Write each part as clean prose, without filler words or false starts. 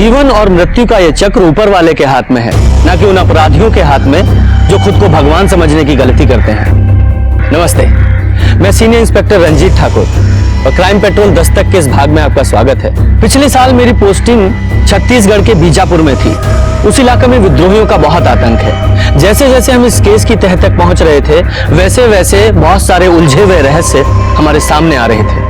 जीवन और मृत्यु का यह चक्र ऊपर वाले के हाथ में है, ना कि उन अपराधियों के हाथ में जो खुद को भगवान समझने की गलती करते हैं। नमस्ते, मैं सीनियर इंस्पेक्टर रंजीत ठाकुर और क्राइम पेट्रोल दस्तक के इस भाग में आपका स्वागत है। पिछले साल मेरी पोस्टिंग छत्तीसगढ़ के बीजापुर में थी। उस इलाके में विद्रोहियों का बहुत आतंक है। जैसे जैसे हम इस केस की तह तक पहुंच रहे थे, वैसे वैसे बहुत सारे उलझे हुए रहस्य हमारे सामने आ रहे थे।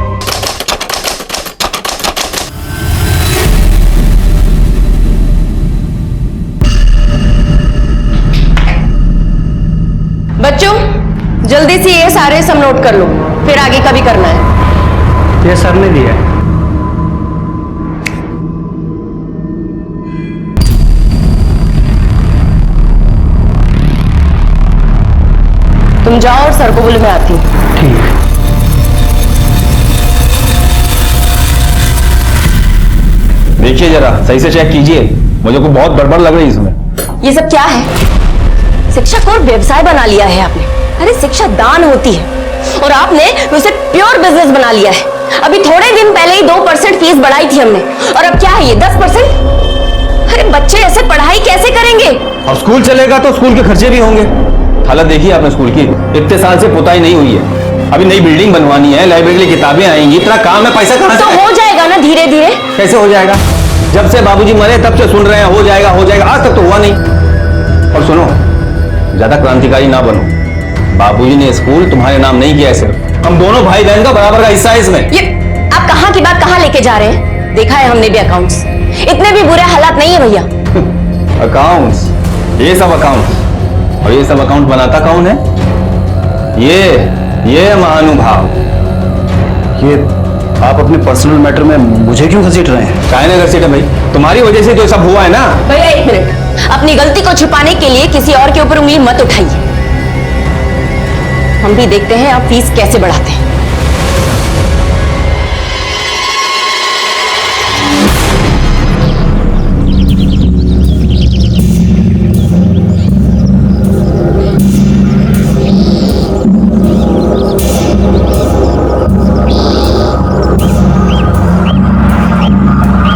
बच्चों, जल्दी से ये सारे सम नोट कर लो, फिर आगे का भी करना है। ये सर ने दिया है। तुम जाओ और सर को बोलो मैं आती हूँ। ठीक है। देखिए जरा सही से चेक कीजिए, मुझे को बहुत गड़बड़ लग रही है इसमें। ये सब क्या है? शिक्षा को व्यवसाय बना लिया है आपने। अरे शिक्षा दान होती है और आपने उसे प्योर बिजनेस बना लिया है। अभी थोड़े दिन पहले ही 2% फीस बढ़ाई थी हमने, और अब क्या है ये 10%? अरे बच्चे ऐसे पढ़ाई कैसे करेंगे? अब स्कूल चलेगा तो स्कूल के खर्चे भी होंगे। हालत देखिए आपने स्कूल की, इतने साल से पुताई नहीं हुई है। अभी नई बिल्डिंग बनवानी है, लाइब्रेरी की किताबें आएंगी, इतना काम है, पैसा कहां से? तो हो जाएगा ना धीरे धीरे। कैसे हो जाएगा? जब से बाबूजी मरे तब से सुन रहे हैं हो जाएगा हो जाएगा, आज तक तो हुआ नहीं। और सुनो, ज्यादा क्रांतिकारी ना बनो। बाबूजी ने स्कूल तुम्हारे नाम नहीं किया है, सिर्फ हम दोनों भाई बहन का बराबर का हिस्सा है इसमें। ये आप कहां की बात कहां लेके जा रहे हैं? देखा है हमने भी अकाउंट्स, इतने भी बुरे हालात नहीं है भैया। अकाउंट्स, ये सब अकाउंट्स, और ये सब अकाउंट बनाता कौन है? ये महानुभाव। ये आप अपने पर्सनल मैटर में मुझे क्यों घसीट रहे हैं? चाहे ना घसीटे भाई, तुम्हारी वजह से तो सब हुआ है ना। भैया एक मिनट, अपनी गलती को छुपाने के लिए किसी और के ऊपर उंगली मत उठाइए। हम भी देखते हैं आप फीस कैसे बढ़ाते हैं।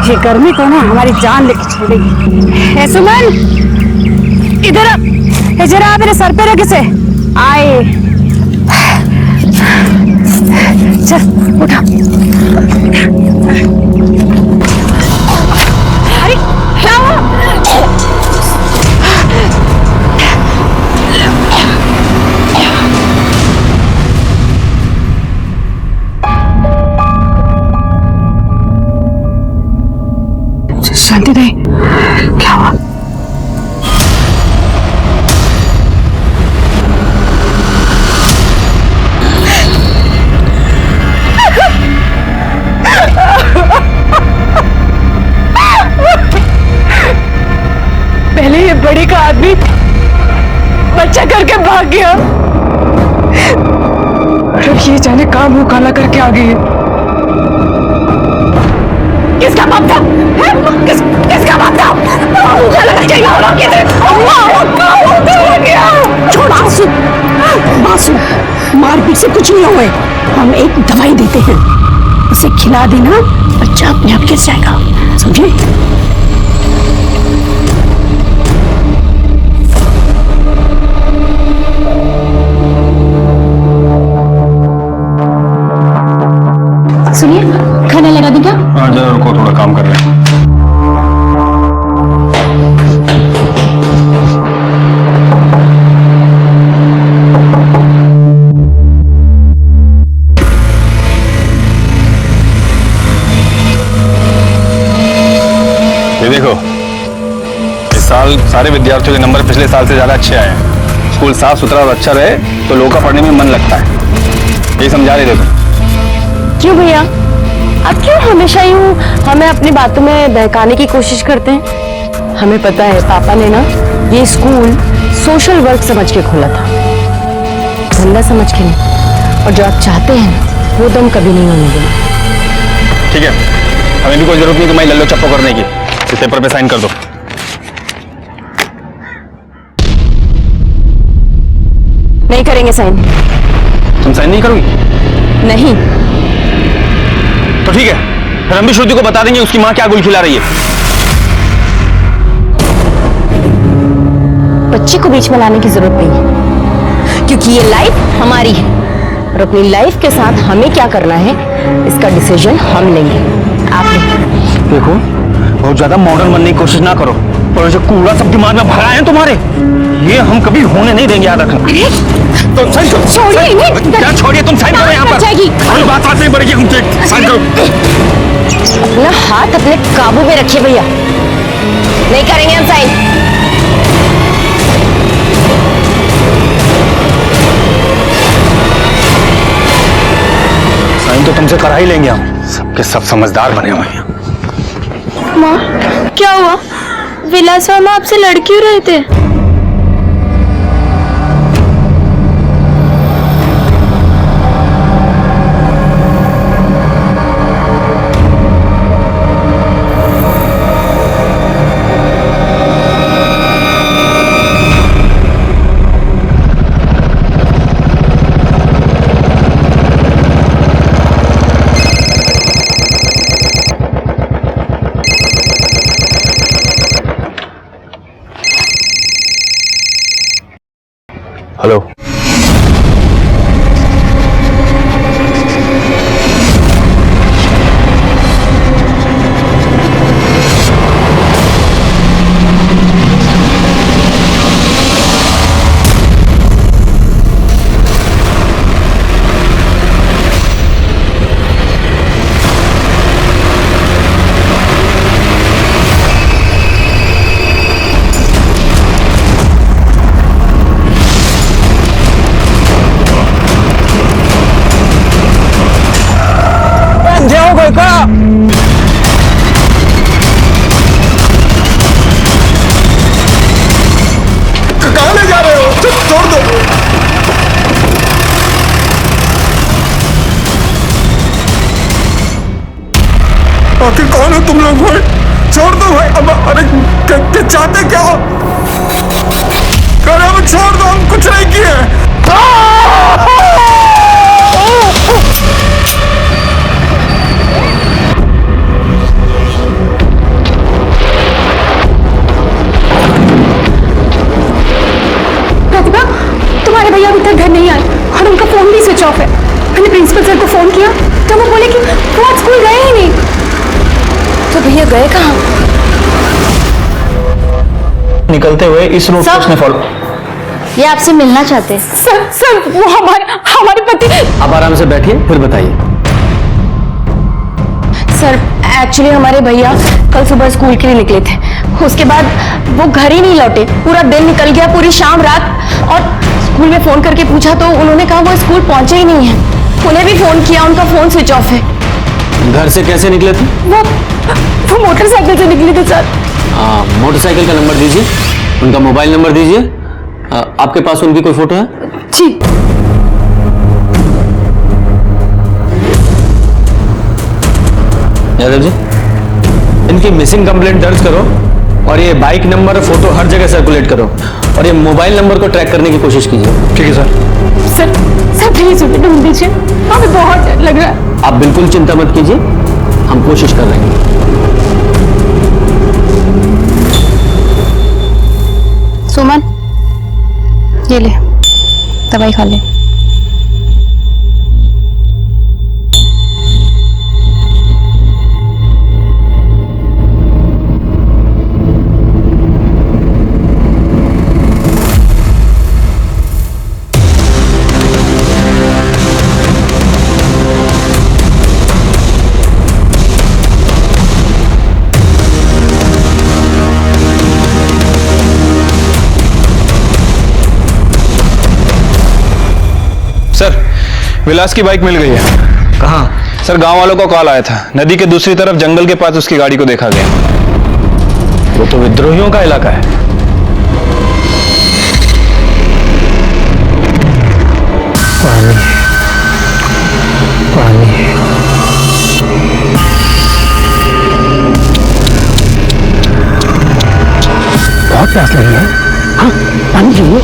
ये गर्मी को ना हमारी जान लेके छोड़ेगी। ए सुमन, इधर आ, जरा आ मेरे सर पे रख इसे। आए, चल उठा। अरे क्या हुआ? शांति नहीं, क्या हुआ? पहले ये बड़े का आदमी बच्चा करके भाग गया, अब ये जाने कहां मुंह काला करके आ गई है। किसका बाप था? किसका बाप था? छोड़ आंसू, मारपीट से कुछ नहीं हुए। हम एक दवाई देते हैं, उसे खिला देना, बच्चा अपने आप गिर जाएगा, समझे? सुनिए, खाना लगा दी क्या? हाँ जरा रुको, थोड़ा काम कर रहे हैं। ये देखो, इस साल सारे विद्यार्थियों के नंबर पिछले साल से ज्यादा अच्छे आए हैं। स्कूल साफ सुथरा और अच्छा रहे तो लोगों का पढ़ने में मन लगता है। यही समझा रहे थे तुम। क्यों भैया, आप क्यों हमेशा यूं हमें अपनी बातों में बहकाने की कोशिश करते हैं? हमें पता है पापा ने ना ये स्कूल सोशल वर्क समझ के खोला था, धंधा समझ के नहीं। और जो आप चाहते हैं वो दम कभी नहीं होने देना। ठीक है, हमें भी कोई जरूरत नहीं तुम्हारी लल्लो चप्पो करने की। इस पेपर पे साइन कर दो। नहीं करेंगे साइन। तुम साइन नहीं करोगी? नहीं। तो ठीक है, फिर हम भी श्रुति को बता देंगे उसकी माँ क्या गुल खिला रही है। बच्चे को बीच में लाने की जरूरत नहीं है, क्योंकि ये लाइफ हमारी है और अपनी लाइफ के साथ हमें क्या करना है इसका डिसीजन हम लेंगे, आप नहीं। देखो, बहुत ज्यादा मॉडर्न बनने की कोशिश ना करो, और जो कूड़ा सब दिमाग में भरा है तुम्हारे, ये हम कभी होने नहीं देंगे, याद रखना। तो साइन करो। छोड़िए इन्हें। क्या छोड़िए, तुम साइन करो यहाँ पर। जाएगी। कोई बात नहीं बढ़ेगी, हम साइन करो। अपना हाथ अपने काबू में रखिए भैया, नहीं करेंगे हम साइन। साइन तो तुमसे करा ही लेंगे हम, सबके सब समझदार बने हुए हैं। माँ क्या हुआ? विलास मामा आपसे लड़ क्यों रहे थे? हेलो, कहाँ ले जा रहे हो? छोड़ दो। आखिर कौन हो तुम लोग भाई? छोड़ दो भाई। अब अरे चाहते क्या हो? अब छोड़ दो, हम कुछ नहीं किए। प्रतिभा, तुम्हारे भैया अभी तक घर नहीं आए और उनका फोन भी स्विच ऑफ है। मैंने प्रिंसिपल सर को फोन किया तो वो बोले कि वो आज स्कूल गए ही नहीं। तो भैया गए कहाँ? निकलते हुए इस रूट को उसने फॉलो। ये आपसे मिलना चाहते हैं। सर वो हमारे पति। आप आराम से बैठिए, फिर बताइए। सर एक्चुअली हमारे भैया कल सुबह स्कूल के लिए निकले थे, उसके बाद वो घर ही नहीं लौटे। पूरा दिन निकल गया, पूरी शाम रात, और स्कूल में फोन करके पूछा तो उन्होंने कहा वो स्कूल पहुंचे ही नहीं है। उन्हें भी फोन किया, उनका फोन स्विच ऑफ है। घर से कैसे निकले थे? वो मोटरसाइकिल से निकले थे सर। मोटरसाइकिल का नंबर दीजिए, उनका मोबाइल नंबर दीजिए। आपके पास उनकी कोई फोटो है? जी। यादव जी, इनकी मिसिंग कंप्लेंट दर्ज करो और ये बाइक नंबर फोटो हर जगह सर्कुलेट करो, और ये मोबाइल नंबर को ट्रैक करने की कोशिश कीजिए। ठीक है सर। सर प्लीज उन्हें ढूंढ दीजिए, हमें बहुत डर लग रहा है। आप बिल्कुल चिंता मत कीजिए, हम कोशिश कर रहे हैं। सुमन ये ले, दवाई खा ले। सर, विलास की बाइक मिल गई है। कहाँ? सर, गांव वालों को कॉल आया था, नदी के दूसरी तरफ जंगल के पास उसकी गाड़ी को देखा गया। वो तो विद्रोहियों का इलाका है। पानी पानी बहुत प्यास लगी है। हाँ, पानी चाहिए।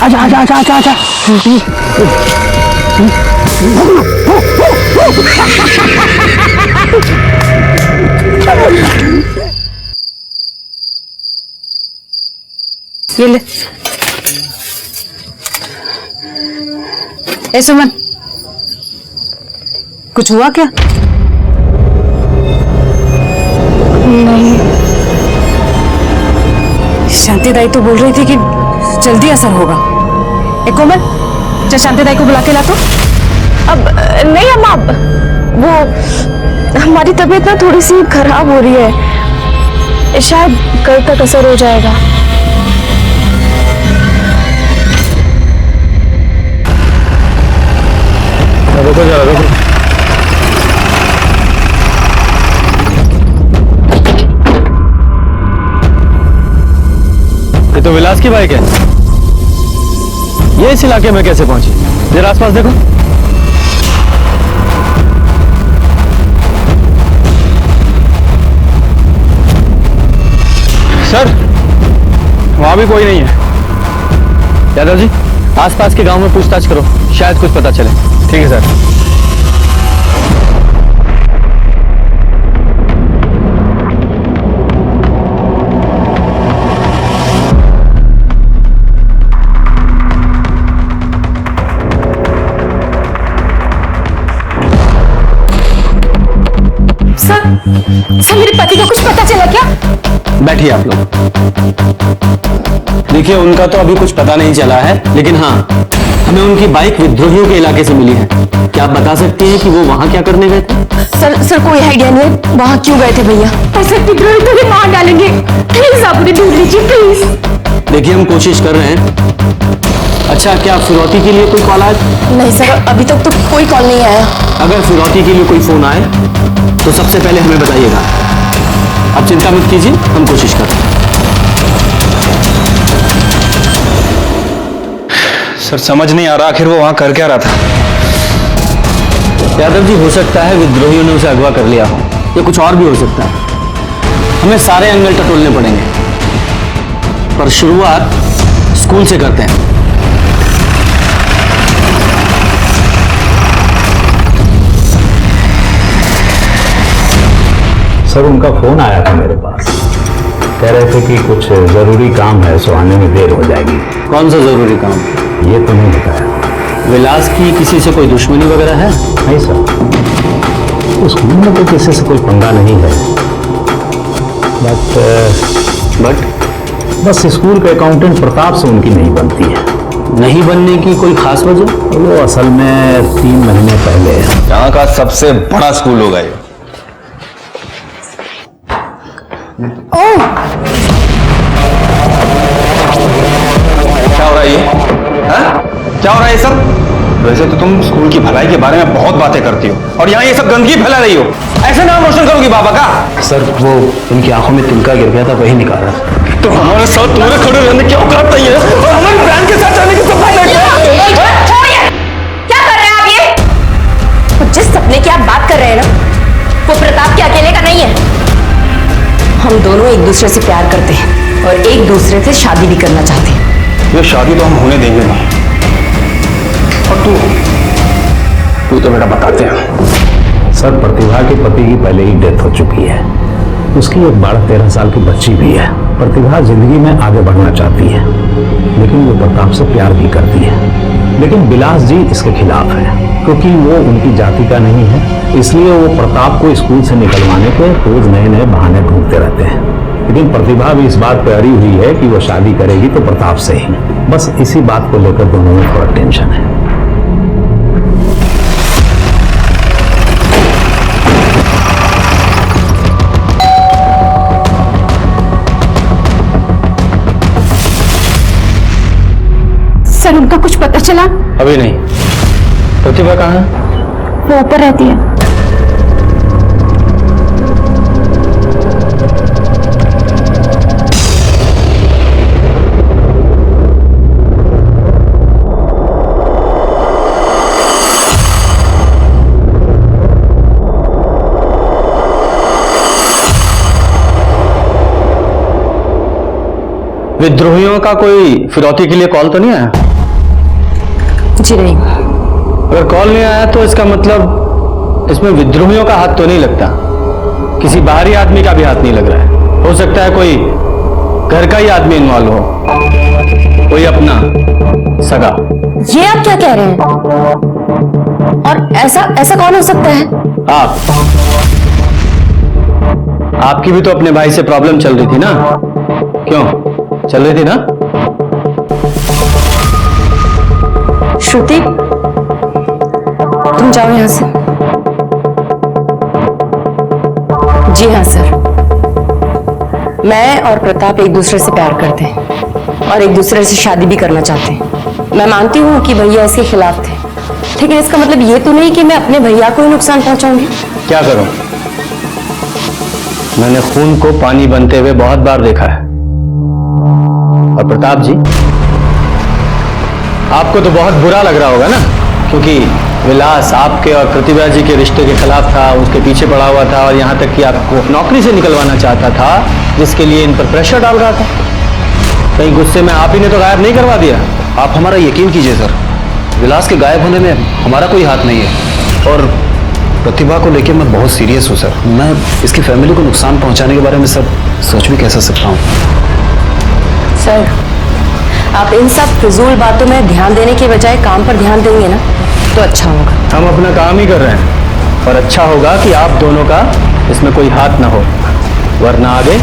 आजा आजा आजा आजा आजा। ये ले। ए सुमन, कुछ हुआ क्या? नहीं। शांति दाई तो बोल रही थी कि जल्दी असर होगा। ए कोमल, चल शांति दाई को बुला के ला तो। अब नहीं अम्मा, अब वो हमारी तबीयत ना थोड़ी सी खराब हो रही है, शायद कल तक असर हो जाएगा। रुको जरा, रुको। ये तो विलास की बाइक है। ये इस इलाके में कैसे पहुंची? जरा आसपास देखो। सर वहां भी कोई नहीं है। यादव जी, आसपास के गांव में पूछताछ करो, शायद कुछ पता चले। ठीक है सर। सर मेरे पति को कुछ पता चला क्या? बैठिए आप लोग। देखिए, उनका तो अभी कुछ पता नहीं चला है, लेकिन हाँ, हमें उनकी बाइक विद्रोहियों के इलाके से मिली है। क्या आप बता सकती हैं कि वो वहां क्या करने गए थे? सर कोई आइडिया नहीं है, वहां क्यों गए थे भैया? ऐसे विद्रोही तो भी मार डालेंगे। प्लीज आप उन्हें ढूंढ लीजिए, प्लीज। देखिए, हम कोशिश कर रहे हैं। अच्छा, क्या फिरौती के लिए कोई कॉल आया? नहीं सर, अभी तक तो कोई कॉल नहीं आया। अगर फिरौती के लिए कोई फोन आए तो सबसे पहले हमें बताइएगा। आप चिंता मत कीजिए, हम कोशिश कर रहे हैं। सर समझ नहीं आ रहा आखिर वो वहां कर क्या रहा था। यादव जी, हो सकता है विद्रोहियों ने उसे अगवा कर लिया हो, या कुछ और भी हो सकता है। हमें सारे एंगल टटोलने पड़ेंगे, पर शुरुआत स्कूल से करते हैं। सर, उनका फोन आया था मेरे पास। कह रहे थे कि कुछ जरूरी काम है, सो आने में देर हो जाएगी। कौन सा जरूरी काम? ये तो नहीं बताया। विलास की किसी से कोई दुश्मनी वगैरह है? नहीं सर, उस स्कूल में तो किसी से कोई पंगा नहीं है। बट बस स्कूल के अकाउंटेंट प्रताप से उनकी नहीं बनती है। नहीं बनने की कोई खास वजह? वो असल में 3 महीने पहले। यहाँ का सबसे बड़ा स्कूल होगा ये। क्या हो रहा है ये? हाँ? क्या हो रहा है ये सब? वैसे तो तुम स्कूल की भलाई के बारे में बहुत बातें करती हो, और यहाँ ये सब गंदगी फैला रही हो। ऐसे नाम रोशन करोगी बाबा का? सर, वो उनकी आंखों में तिनका गिर गया था, वही निकाला। तो हमारे साथ तुम्हारे खड़े रहने क्या औकात नहीं है, और हमारी बहन के साथ जाने की सब छोड़िए। क्या कर रहे हैं आप ये? तो जिस सपने की आप बात कर रहे हैं ना, वो प्रताप के अकेले का नहीं है। हम दोनों एक दूसरे से प्यार करते हैं और एक दूसरे से शादी भी करना चाहते हैं। ये शादी तो हम होने देंगे नहीं। और तू तो बेटा बताते हैं। सर, प्रतिभा के पति की पहले ही डेथ हो चुकी है। उसकी एक 12-13 साल की बच्ची भी है। प्रतिभा जिंदगी में आगे बढ़ना चाहती है, लेकिन वो प्रताप से प्यार भी करती है। लेकिन विलास जी इसके खिलाफ है, क्योंकि वो उनकी जाति का नहीं है। इसलिए वो प्रताप को स्कूल से निकलवाने के रोज नए नए बहाने ढूंढते रहते हैं। लेकिन प्रतिभा भी इस बात पर अड़ी हुई है कि वो शादी करेगी तो प्रताप से ही। बस इसी बात को लेकर दोनों में थोड़ा टेंशन है। सर, उनका कुछ पता चला? अभी नहीं। प्रतिभा कहाँ है? वो ऊपर रहती है। विद्रोहियों का कोई फिरौती के लिए कॉल तो नहीं आया? जी नहीं। अगर कॉल नहीं आया तो इसका मतलब इसमें विद्रोहियों का हाथ तो नहीं लगता, किसी बाहरी आदमी का भी हाथ नहीं लग रहा है। हो सकता है कोई घर का ही आदमी इन्वॉल्व हो, कोई अपना सगा। ये आप क्या कह रहे हैं? और ऐसा कौन हो सकता है? आपकी भी तो अपने भाई से प्रॉब्लम चल रही थी ना? क्यों चल रही थी ना? श्रुति, तुम जाओ यहां से। जी हाँ सर, मैं और प्रताप एक दूसरे से प्यार करते हैं और एक दूसरे से शादी भी करना चाहते हैं। मैं मानती हूँ कि भैया इसके खिलाफ थे, लेकिन इसका मतलब ये तो नहीं कि मैं अपने भैया को ही नुकसान पहुंचाऊंगी। क्या करूं? मैंने खून को पानी बनते हुए बहुत बार देखा है। और प्रताप जी, आपको तो बहुत बुरा लग रहा होगा ना, क्योंकि विलास आपके और प्रतिभा जी के रिश्ते के खिलाफ था, उसके पीछे पड़ा हुआ था और यहां तक कि आपको नौकरी से निकलवाना चाहता था, जिसके लिए इन पर प्रेशर डाल रहा था। कहीं गुस्से में आप ही ने तो गायब नहीं करवा दिया? आप हमारा यकीन कीजिए सर, विलास के गायब होने में हमारा कोई हाथ नहीं है। और प्रतिभा को लेकर मैं बहुत सीरियस हूँ सर। मैं इसकी फैमिली को नुकसान पहुंचाने के बारे में सर सोच भी कैसे सकता हूँ। सर, आप इन सब फिजूल बातों में ध्यान देने के बजाय काम पर ध्यान देंगे ना तो अच्छा होगा। हम अपना काम ही कर रहे हैं और अच्छा होगा कि आप दोनों का इसमें कोई हाथ ना हो, वरना आगे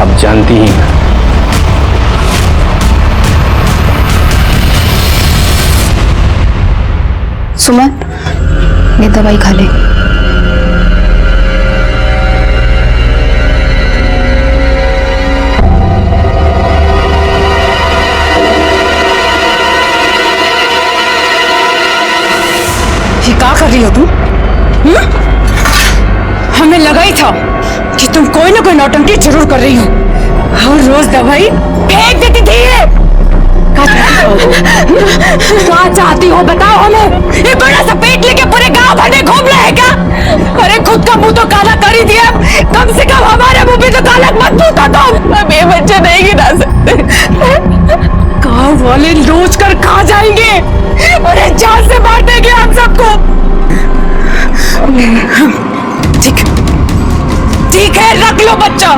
आप जानती ही हैं। सुमन, ये दवाई खा ले। ये क्या कर रही हो तुम? हमें लगा ही था कि तुम कोई ना कोई नौटंकी जरूर कर रही हो और रोज दवाई फेंक देती थी। क्या चाहती हो बताओ हमें? ये बड़ा सा पेट लेके पूरे गांव भर में घूम रहे हैं क्या? अरे खुद का मुंह तो काला कर ही दिया, कम से कम हमारे मुंह भी तो काला मत पूछा तुम। अब ये बच्चे नहीं गिरा सकते। गांव वाले लूच कर खा जाएंगे, अरे जान से मार देंगे हम सबको। ठीक है, रख लो बच्चा,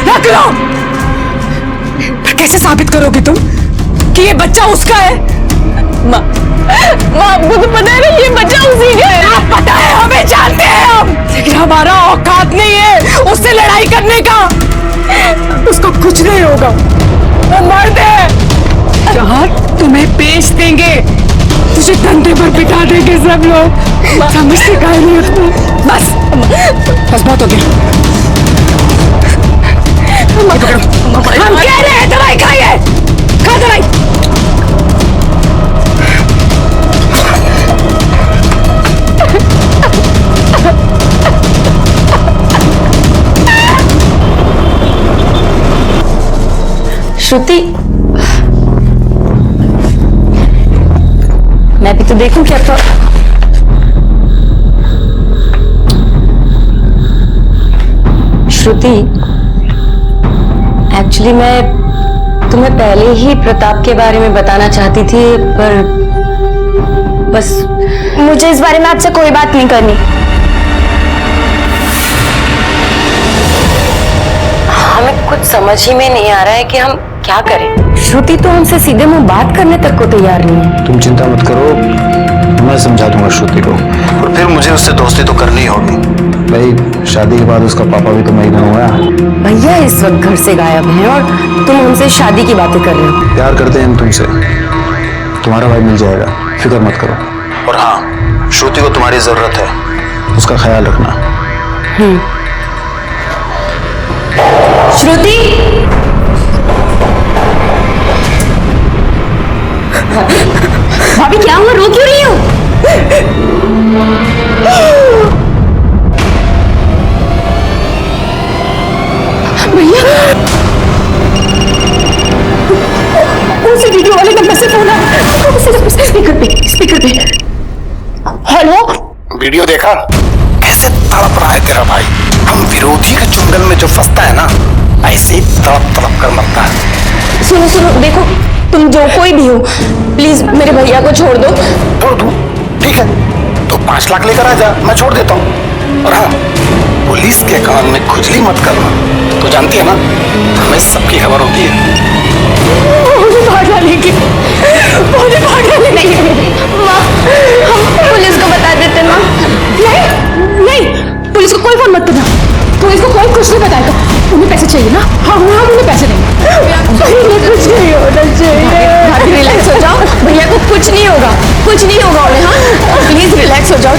रख लो। पर कैसे साबित करोगे तुम कि ये बच्चा उसका है? माँ, आपको तो पता है ना ये बच्चा उसी का है। आप पता है, हमें जानते हैं हम, लेकिन हमारा औकात नहीं है उससे लड़ाई करने का। उसको कुछ नहीं होगा, वो मर्द है। जहाँ तुम्हें बेच देंगे, तुझे धंधे पर बिठा देंगे सब लोग। समझते काहे नहीं हो तुम? बस बहुत हो गया। हम कह रहे हैं दवाई खाइए, खा दवाई। श्रुति, मैं भी तो देखूं क्या था। श्रुति, एक्चुअली मैं तुम्हें पहले ही प्रताप के बारे में बताना चाहती थी, पर बस मुझे इस बारे में आपसे कोई बात नहीं करनी। हमें कुछ समझ ही में नहीं आ रहा है कि हम क्या करें। श्रुति तो हमसे सीधे मुंह बात करने तक को तैयार नहीं है। तुम चिंता मत करो, मैं समझा दूंगा श्रुति को, और फिर मुझे उससे दोस्ती तो करनी होगी। भाई शादी के बाद उसका पापा भी तो मैं ही बनूंगा। भैया इस वक्त घर से गायब हैं और तुम हमसे शादी की बातें कर रहे हो। प्यार करते हैं हम तुमसे, तुम्हारा भाई मिल जाएगा, फिक्र मत करो। और हाँ, श्रुति को तुम्हारी जरूरत है, उसका ख्याल रखना। श्रुति, भाभी क्या हुआ, रो क्यों रही हो? भैया, उसी वीडियो वाले नंबर से फोन आया। स्पीकर पे। हेलो, वीडियो देखा कैसे तड़प रहा है तेरा भाई? हम विरोधी के चुंगल में जो फंसता है ना, ऐसे ही तड़प तड़प कर मरता है। सुनो सुनो, देखो तुम जो कोई भी हो, प्लीज मेरे भैया को छोड़ दो। छोड़ दूं? ठीक है, तो 5 लाख लेकर आ जा, मैं छोड़ देता हूँ। और हाँ, पुलिस के कान में खुजली मत करना। तो जानती है ना, हमें सबकी खबर होती है। मुझे भाग डालेगी, मुझे भाग डालेगी। माँ, हम पुलिस को बता देते ना। नहीं नहीं, पुलिस को कोई फोन मत करना। पुलिस को कोई कुछ नहीं बताएगा। उन्हें पैसे चाहिए ना? हाँ हाँ, उन्हें पैसे देंगे। कुछ नहीं होना चाहिए। भाभी रिलैक्स हो जाओ, भैया को कुछ नहीं होगा, कुछ नहीं होगा उन्हें। हाँ प्लीज रिलैक्स हो जाओ।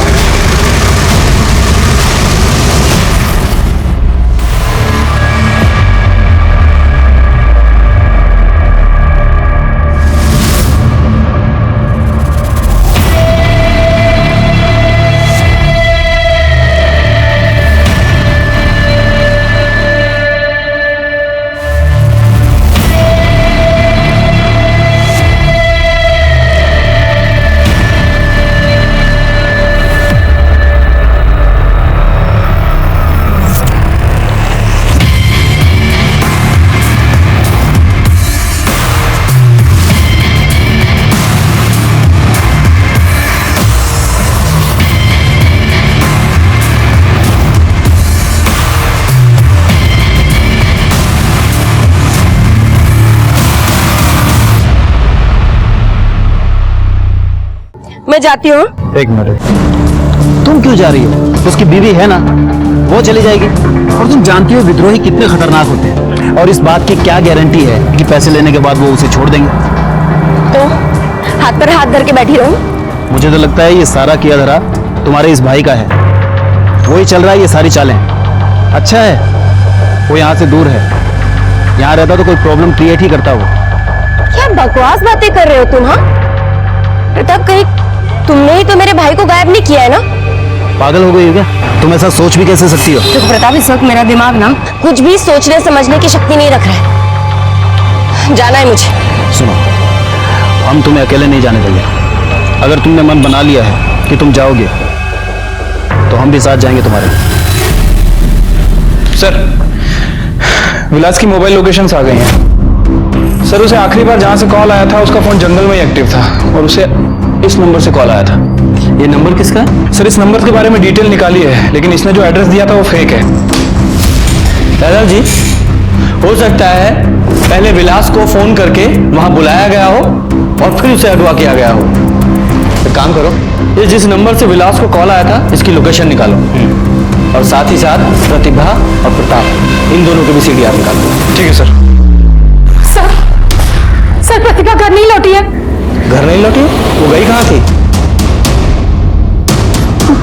मैं जाती हूँ। एक मिनट, तुम क्यों जा रही हो? उसकी बीवी है ना, वो चली जाएगी। और तुम जानती हो विद्रोही कितने खतरनाक होते हैं, और इस बात की क्या गारंटी है कि पैसे लेने के बाद वो उसे छोड़ देंगे? तो हाथ पर हाथ धर के बैठी रहूं? मुझे तो लगता है ये सारा किया धरा तुम्हारे इस भाई का है। वही चल रहा है ये सारी चालें। अच्छा है वो यहाँ से दूर है, यहाँ रहता तो कोई प्रॉब्लम क्रिएट ही करता वो। क्या बकवास बातें कर रहे हो तुम? हाँ प्रताप, कहीं तुमने ही तो मेरे भाई को गायब नहीं किया है ना? पागल हो गई हो क्या? तुम ऐसा सोच भी कैसे सकती हो? देखो प्रताप, इस वक्त मेरा दिमाग ना कुछ भी सोचने समझने की शक्ति नहीं रख रहा है। जाना है मुझे। सुनो, हम तुम्हें अकेले नहीं जाने देंगे। अगर तुमने मन बना लिया है कि तुम जाओगे तो हम भी साथ जाएंगे तुम्हारे। सर, विलास की मोबाइल लोकेशंस आ गई हैं। सर, उसे आखिरी बार जहां से कॉल आया था उसका फोन जंगल में ही एक्टिव था, और उसे इस नंबर से कॉल आया था। ये नंबर किसका है? सर, इस नंबर के बारे में डिटेल निकाली है, लेकिन इसने जो एड्रेस दिया था वो फेक है। दादा जी, हो सकता है पहले विलास को फोन करके वहां बुलाया गया हो और फिर उसे अगवा किया गया हो। एक काम करो, ये जिस नंबर से विलास को कॉल आया था इसकी लोकेशन निकालो, और साथ ही साथ प्रतिभा और प्रताप इन दोनों की भी सीडीआर निकालो। ठीक है सर। सर प्रतिभा घर नहीं लौटी है। घर नहीं लौटी? वो गई कहाँ थी?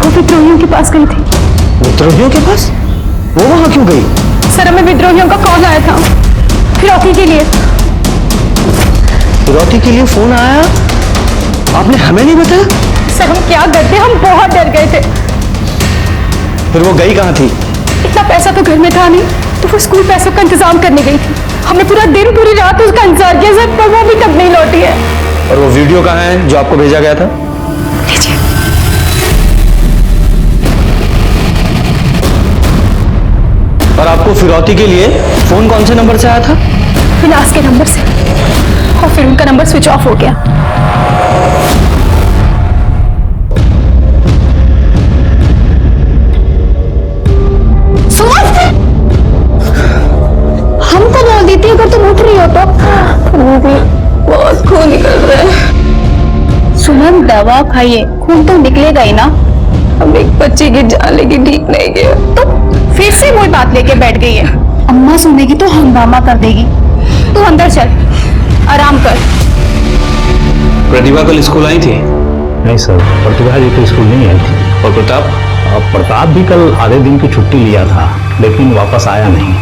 वो विद्रोहियों के पास गई थी। विद्रोहियों के पास? वो वहां क्यों गई? सर हमें विद्रोहियों का कॉल आया था फिरौती के लिए। फिरौती के लिए फोन आया? आपने हमें नहीं बताया? सर हम क्या करते, हम बहुत डर गए थे। फिर वो गई कहाँ थी? इतना पैसा तो घर में था नहीं, तो वो स्कूल पैसों का इंतजाम करने गई थी। हमने पूरा दिन पूरी रात उसका इंतजार किया सर, पर वो अभी तक नहीं लौटी है। और वो वीडियो कहाँ है जो आपको भेजा गया था? लीजिए। और आपको फिरौती के लिए फोन कौन से नंबर से आया था? विलास के नंबर से, और फिर उनका नंबर स्विच ऑफ हो गया। हम तो बोल देती अगर तुम उठ रही हो तो। बहुत खून निकल रहा है। सुमन दवा खाइए, खून तो निकलेगा ही ना। अब एक बच्चे की जान लेके ठीक नहीं गया तो फिर से वही बात लेके बैठ गई है। अम्मा सुनेगी तो हंगामा कर देगी। तू अंदर चल, आराम कर। प्रतिभा कल स्कूल आई थी? नहीं सर, प्रतिभा जी तो स्कूल नहीं आई थी। और प्रताप? प्रताप भी कल आधे दिन की छुट्टी लिया था, लेकिन वापस आया नहीं।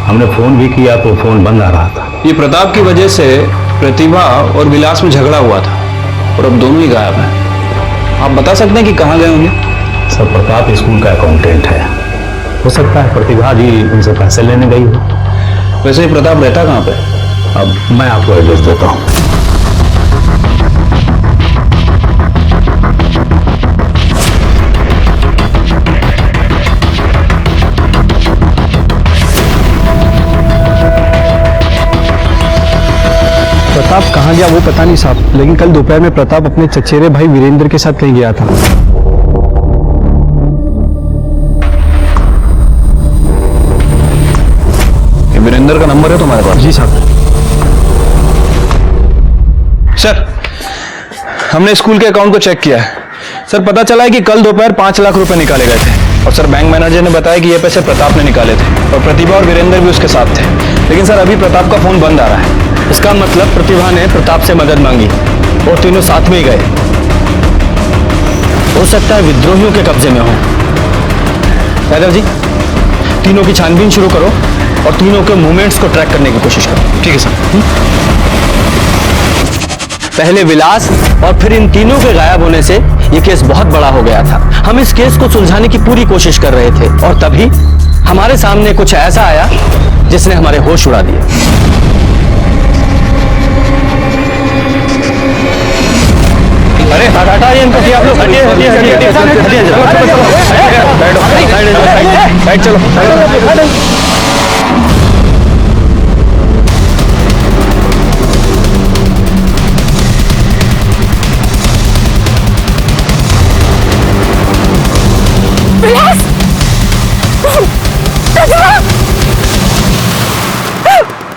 हमने फोन भी किया तो फोन बंद आ रहा था। ये प्रताप की वजह से प्रतिभा और विलास में झगड़ा हुआ था, और अब दोनों ही गायब हैं। आप बता सकते हैं कि कहाँ गए होंगे? सर, प्रताप स्कूल का अकाउंटेंट है, हो सकता है प्रतिभा जी उनसे पैसे लेने गई हो। वैसे ही प्रताप रहता कहाँ पे? अब मैं आपको एड्रेस देता हूँ। कहाँ गया वो पता नहीं साहब, लेकिन कल दोपहर में प्रताप अपने चचेरे भाई वीरेंद्र के साथ कहीं गया था। वीरेंद्र का नंबर है तुम्हारे पास? जी साहब। सर, हमने स्कूल के अकाउंट को चेक किया है सर, पता चला है कि कल दोपहर 5 लाख रुपए निकाले गए थे और सर बैंक मैनेजर ने बताया कि ये पैसे प्रताप ने निकाले थे और प्रतिभा और वीरेंद्र भी उसके साथ थे। लेकिन सर अभी प्रताप का फोन बंद आ रहा है। इसका मतलब प्रतिभा ने प्रताप से मदद मांगी और तीनों साथ में ही गए। हो सकता है विद्रोहियों के कब्जे में हो। यादव जी, तीनों की छानबीन शुरू करो और तीनों के मूवमेंट्स को ट्रैक करने की कोशिश करो। ठीक है सर। पहले विलास और फिर इन तीनों के गायब होने से ये केस बहुत बड़ा हो गया था। हम इस केस को सुलझाने की पूरी कोशिश कर रहे थे और तभी हमारे सामने कुछ ऐसा आया जिसने हमारे होश उड़ा दिए। अरे हटाइए इनको, आप लोग हटिए हटिए हटिए हटिए, साइड चलो। विलास! प्रतिभा!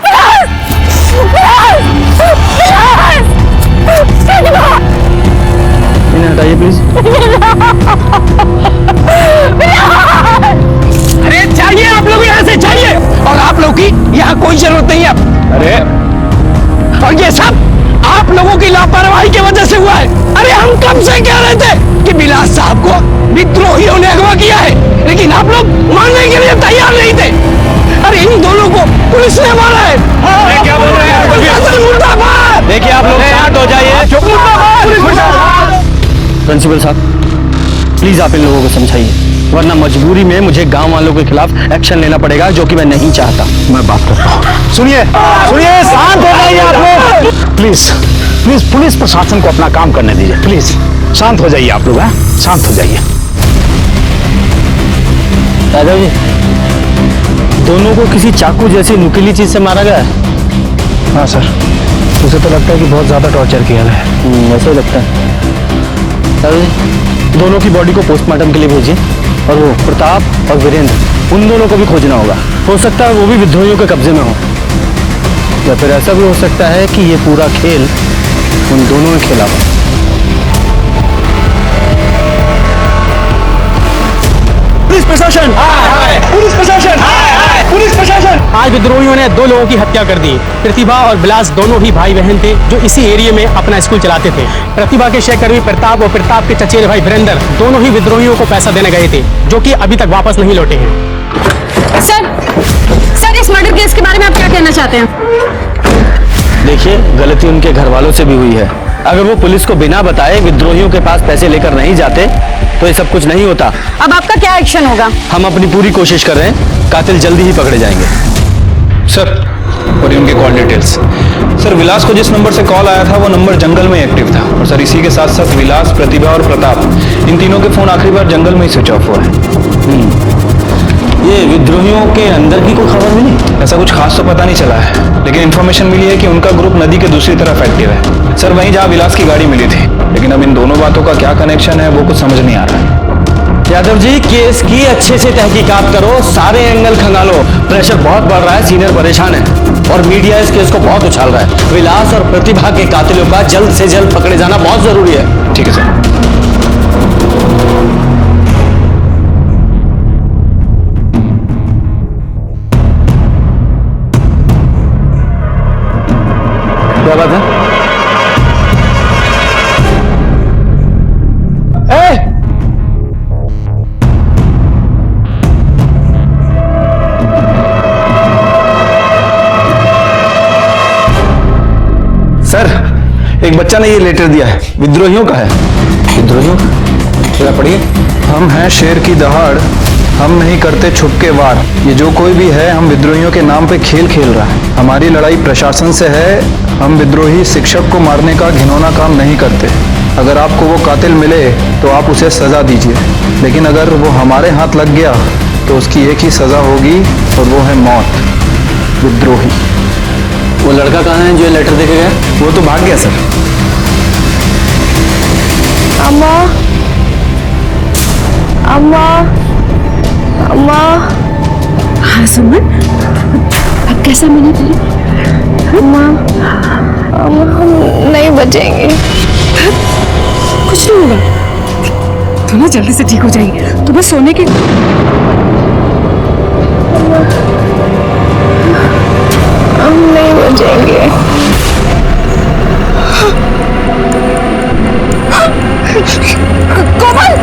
विलास! विलास! विलास! प्रतिभा! इन्हें हटाइए प्लीज। अरे चाहिए आप लोग यहाँ से, चाहिए। और आप लोग की यहाँ कोई जरूरत नहीं है। अरे और ये सब आप लोगों की लापरवाही की वजह से हुआ है। अरे हम कब से कह रहे थे कि विलास साहब को विद्रोहियों ने अगवा किया है, लेकिन आप लोग मानने के लिए तैयार नहीं थे। अरे इन दोनों को पुलिस ने मारा है। क्या बोल रहे हैं? मुर्दाबाद। देखिए आप लोग शांत हो जाइए। प्रिंसिपल साहब, प्लीज आप इन लोगों को समझाइए, वरना मजबूरी में मुझे गांव वालों के खिलाफ एक्शन लेना पड़ेगा, जो कि मैं नहीं चाहता। मैं बात करता हूँ। सुनिए सुनिए, शांत हो जाइए आप लोग। प्लीज प्लीज पुलिस प्रशासन को अपना काम करने दीजिए। प्लीज शांत हो जाइए आप लोग, हैं? शांत हो जाइए। यादव जी, दोनों को किसी चाकू जैसी नुकीली चीज से मारा गया है? हाँ सर, उसे तो लगता है कि बहुत ज्यादा टॉर्चर किया गया है। वैसे ही लगता है। यादव जी, दोनों की बॉडी को पोस्टमार्टम के लिए भेजिए और वो प्रताप और वीरेंद्र, उन दोनों को भी खोजना होगा। हो सकता है वो भी विद्रोहियों के कब्जे में हो, या फिर ऐसा भी हो सकता है कि ये पूरा खेल उन दोनों ने खेला हो। पुलिस प्रशासन! पुलिस प्रशासन! पुलिस प्रशासन! आज विद्रोहियों ने 2 लोगों की हत्या कर दी। प्रतिभा और विलास दोनों ही भाई बहन थे जो इसी एरिया में अपना स्कूल चलाते थे। प्रतिभा के सहकर्मी प्रताप और प्रताप के चचेरे भाई वीरेंद्र दोनों ही विद्रोहियों को पैसा देने गए थे, जो कि अभी तक वापस नहीं लौटे हैं। सर इस मर्डर केस के बारे में आप क्या कहना चाहते हैं? देखिए, गलती उनके घर वालों से भी हुई है। अगर वो पुलिस को बिना बताए विद्रोहियों के पास पैसे लेकर नहीं जाते तो ये सब कुछ नहीं होता। अब आपका क्या एक्शन होगा? हम अपनी पूरी कोशिश कर रहे हैं, कातिल जल्दी ही पकड़े जाएंगे। सर, और उनके कॉल डिटेल्स। सर, विलास को जिस नंबर से कॉल आया था वो नंबर जंगल में एक्टिव था और सर इसी के साथ साथ विलास, प्रतिभा और प्रताप, इन तीनों के फोन आखिरी बार जंगल में ही स्विच ऑफ हुआ है। ये विद्रोहियों के अंदर की कोई खबर मिली? ऐसा कुछ खास तो पता नहीं चला है, लेकिन इन्फॉर्मेशन मिली है कि उनका ग्रुप नदी के दूसरी तरफ एक्टिव है। सर, वहीं जहाँ विलास की गाड़ी मिली थी, लेकिन अब इन दोनों बातों का क्या कनेक्शन है वो कुछ समझ नहीं आ रहा है। यादव जी, केस की अच्छे से तहकीकात करो, सारे एंगल खंगालो। प्रेशर बहुत बढ़ रहा है, सीनियर परेशान है और मीडिया इस केस को बहुत उछाल रहा है। विलास और प्रतिभा के कातिलों का जल्द से जल्द पकड़े जाना बहुत जरूरी है। ठीक है सर। क्या बात है? सर, एक बच्चा ने ये लेटर दिया है, विद्रोहियों का है। विद्रोहियों? जरा पढ़िए। हम हैं शेर की दहाड़, हम नहीं करते छुपके वार। ये जो कोई भी है हम विद्रोहियों के नाम पे खेल खेल रहा है। हमारी लड़ाई प्रशासन से है, हम विद्रोही शिक्षक को मारने का घिनौना काम नहीं करते। अगर आपको वो कातिल मिले तो आप उसे सजा दीजिए, लेकिन अगर वो हमारे हाथ लग गया तो उसकी एक ही सजा होगी और वो है मौत। विद्रोही। वो लड़का कहाँ है जो ये लेटर देके गया? वो तो भाग गया सर। अम्मा, अम्मा, अम्मा। हाँ सुमन, अब कैसा मना तेरी? अम्मा, अम्मा हम नहीं बचेंगे। कुछ नहीं होगा, तू ना जल्दी से ठीक हो जाएगी। तू बस सोने के हम नहीं बचेंगे। कोमल,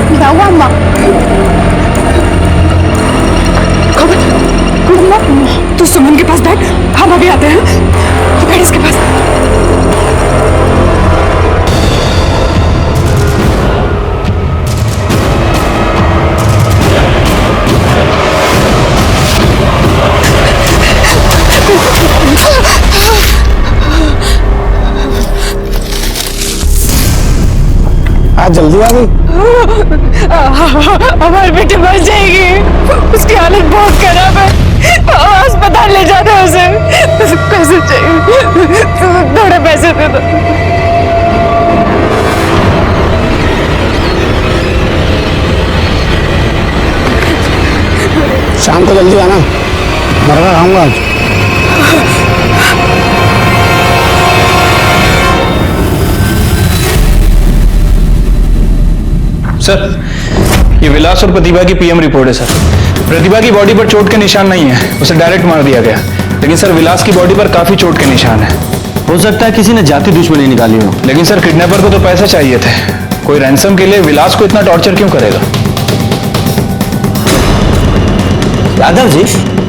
क्या हुआ अम्मा? कोमल, तू सुमन के पास बैठ, हम अभी आते हैं। बैठ इसके पास। आज जल्दी आ गई। हमारी बेटी मर जाएगी, उसकी हालत बहुत खराब है, अस्पताल ले जाना है उसे। पैसे चाहिए, थोड़े पैसे दे दो। शाम को जल्दी आना, बर्गर खाऊंगा आज। सर, ये विलास और प्रतिभा की पीएम रिपोर्ट है सर। प्रतिभा की बॉडी पर चोट के निशान नहीं है, उसे डायरेक्ट मार दिया गया। लेकिन सर विलास की बॉडी पर काफी चोट के निशान है। हो सकता है किसी ने जाति दुश्मनी निकाली हो। लेकिन सर किडनैपर को तो पैसे चाहिए थे, कोई रैंसम के लिए विलास को इतना टॉर्चर क्यों करेगा? यादव जी,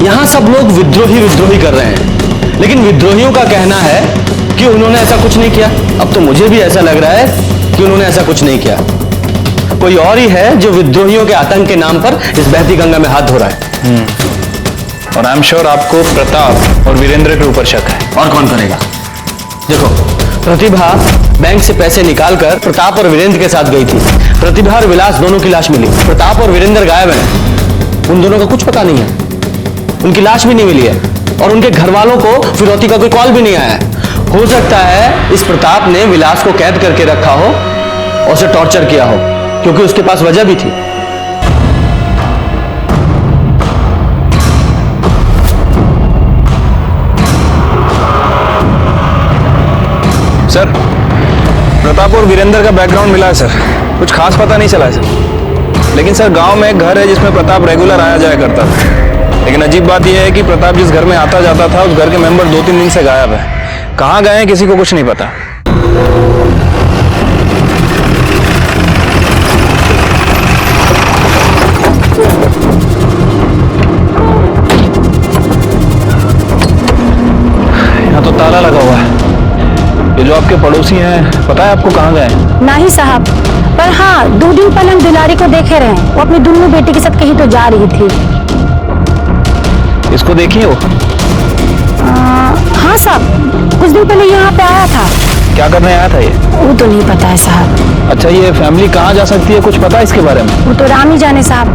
यहाँ सब लोग विद्रोही कर रहे हैं, लेकिन विद्रोहियों का कहना है कि उन्होंने ऐसा कुछ नहीं किया। अब तो मुझे भी ऐसा लग रहा है कि उन्होंने ऐसा कुछ नहीं किया। कोई और ही है जो विद्रोहियों के आतंक के नाम पर इस बहती गंगा में हाथ धो रहा है। और आई एम श्योर आपको प्रताप और वीरेंद्र के ऊपर शक है। और कौन करेगा? देखो, प्रतिभा बैंक से पैसे निकालकर प्रताप और वीरेंद्र के साथ गई थी। प्रतिभा और विलास दोनों की लाश मिली, प्रताप और वीरेंद्र गायब हैं। उन दोनों का कुछ पता नहीं है, उनकी लाश भी नहीं मिली है, और उनके घर वालों को फिरौती का कोई कॉल भी नहीं आया है। हो सकता है इस प्रताप ने विलास को कैद करके रखा हो और उसे टॉर्चर किया हो, क्योंकि उसके पास वजह भी थी। सर, प्रताप और वीरेंद्र का बैकग्राउंड मिला है सर, कुछ खास पता नहीं चला है सर। लेकिन सर गांव में एक घर है जिसमें प्रताप रेगुलर आया जाया करता था। लेकिन अजीब बात यह है कि प्रताप जिस घर में आता जाता था उस घर के मेंबर 2-3 दिन से गायब है। कहाँ गए हैं किसी को कुछ नहीं पता। यहाँ तो ताला लगा हुआ है। ये जो आपके पड़ोसी हैं, पता है आपको कहाँ गए? नहीं साहब, पर हाँ 2 दिन पहले हम दुलारी को देखे रहे। वो अपनी दोनों बेटी के साथ कहीं तो जा रही थी। इसको देखिए वो। हाँ साहब, कुछ दिन पहले यहाँ पे आया था। क्या करने आया था ये? वो तो नहीं पता है साहब। अच्छा, ये फैमिली कहाँ जा सकती है, कुछ पता है इसके बारे में? वो तो राम ही जाने साहब,